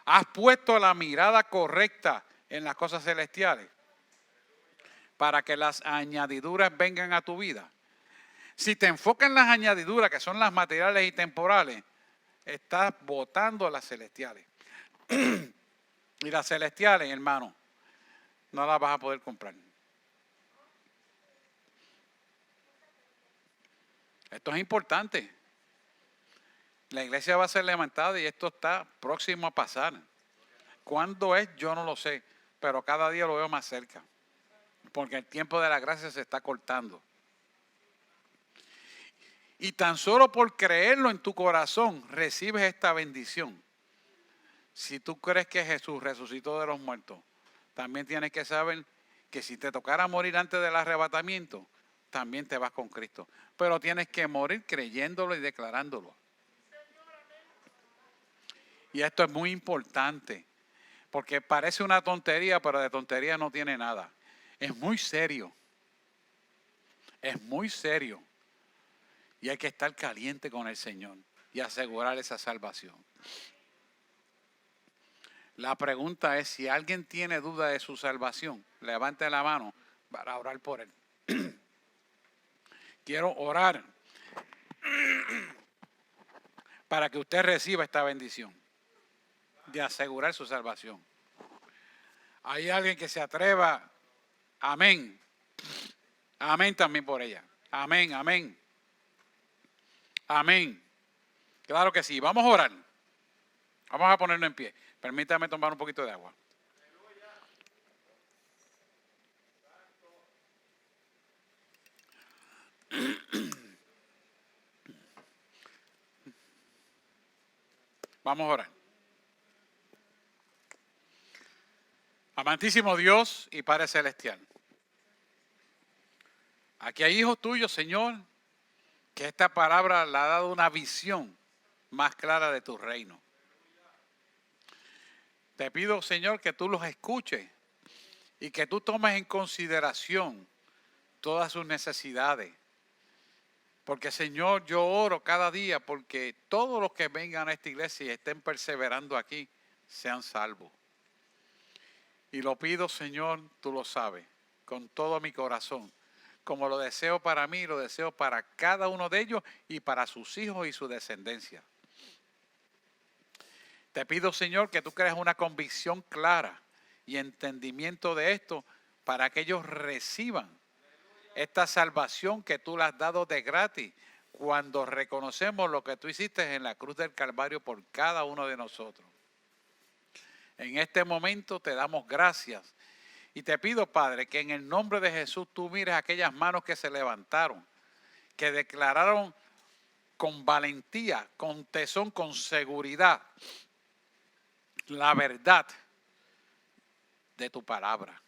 ¿Has puesto la mirada correcta en las cosas celestiales para que las añadiduras vengan a tu vida? Si te enfocas en las añadiduras, que son las materiales y temporales, estás botando las celestiales. Y las celestiales, hermano, no las vas a poder comprar. Esto es importante. La iglesia va a ser levantada y esto está próximo a pasar. ¿Cuándo es? Yo no lo sé, pero cada día lo veo más cerca. Porque el tiempo de la gracia se está cortando. Y tan solo por creerlo en tu corazón, recibes esta bendición. Si tú crees que Jesús resucitó de los muertos, también tienes que saber que si te tocara morir antes del arrebatamiento, también te vas con Cristo. Pero tienes que morir creyéndolo y declarándolo. Y esto es muy importante, porque parece una tontería, pero de tontería no tiene nada. Es muy serio. Es muy serio. Y hay que estar caliente con el Señor y asegurar esa salvación. La pregunta es, si alguien tiene duda de su salvación, levante la mano para orar por él. Quiero orar para que usted reciba esta bendición de asegurar su salvación. Hay alguien que se atreva. Amén. Amén también por ella. Amén, amén. Amén. Claro que sí. Vamos a orar. Vamos a ponerlo en pie. Permítame tomar un poquito de agua. Vamos a orar. Amantísimo Dios y Padre Celestial. Aquí hay hijos tuyos, Señor, que esta palabra le ha dado una visión más clara de tu reino. Te pido, Señor, que tú los escuches y que tú tomes en consideración todas sus necesidades. Porque, Señor, yo oro cada día porque todos los que vengan a esta iglesia y estén perseverando aquí sean salvos. Y lo pido, Señor, tú lo sabes, con todo mi corazón. Como lo deseo para mí, lo deseo para cada uno de ellos y para sus hijos y su descendencia. Te pido, Señor, que tú crees una convicción clara y entendimiento de esto para que ellos reciban esta salvación que tú le has dado de gratis cuando reconocemos lo que tú hiciste en la cruz del Calvario por cada uno de nosotros. En este momento te damos gracias y te pido, Padre, que en el nombre de Jesús tú mires aquellas manos que se levantaron, que declararon con valentía, con tesón, con seguridad la verdad de tu palabra.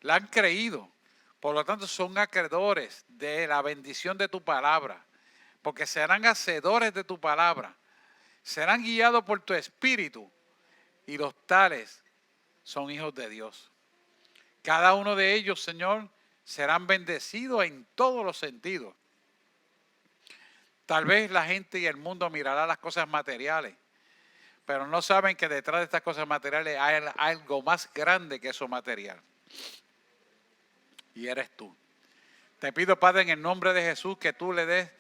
La han creído, por lo tanto son acreedores de la bendición de tu palabra, porque serán hacedores de tu palabra, serán guiados por tu espíritu y los tales son hijos de Dios. Cada uno de ellos, Señor, serán bendecidos en todos los sentidos. Tal vez la gente y el mundo mirará las cosas materiales, pero no saben que detrás de estas cosas materiales hay algo más grande que eso material. Y eres tú. Te pido, Padre, en el nombre de Jesús, que tú le des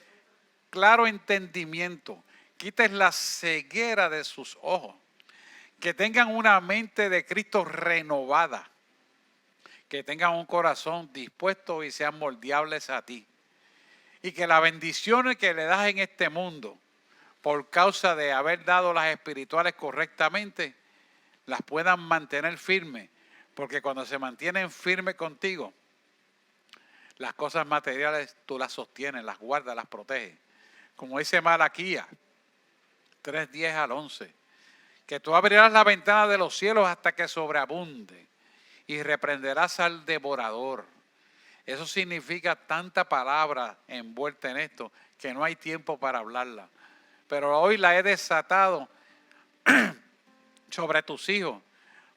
claro entendimiento, quites la ceguera de sus ojos, que tengan una mente de Cristo renovada, que tengan un corazón dispuesto y sean moldeables a ti. Y que las bendiciones que le das en este mundo, por causa de haber dado las espirituales correctamente, las puedan mantener firmes. Porque cuando se mantienen firmes contigo, las cosas materiales tú las sostienes, las guardas, las proteges. Como dice Malaquías 3:10 al 11, que tú abrirás la ventana de los cielos hasta que sobreabunde y reprenderás al devorador. Eso significa tanta palabra envuelta en esto que no hay tiempo para hablarla. Pero hoy la he desatado sobre tus hijos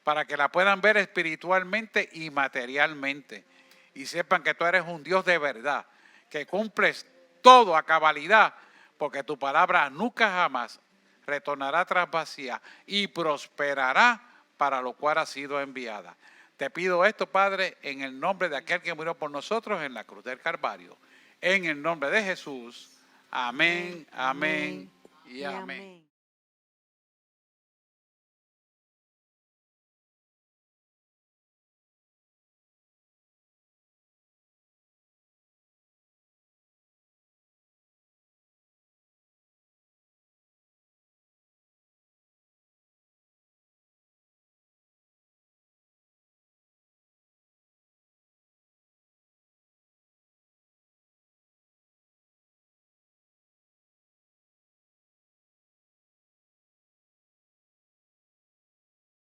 para que la puedan ver espiritualmente y materialmente. Y sepan que tú eres un Dios de verdad, que cumples todo a cabalidad, porque tu palabra nunca jamás retornará tras vacía y prosperará para lo cual ha sido enviada. Te pido esto, Padre, en el nombre de aquel que murió por nosotros en la cruz del Calvario. En el nombre de Jesús. Amén, amén y amén.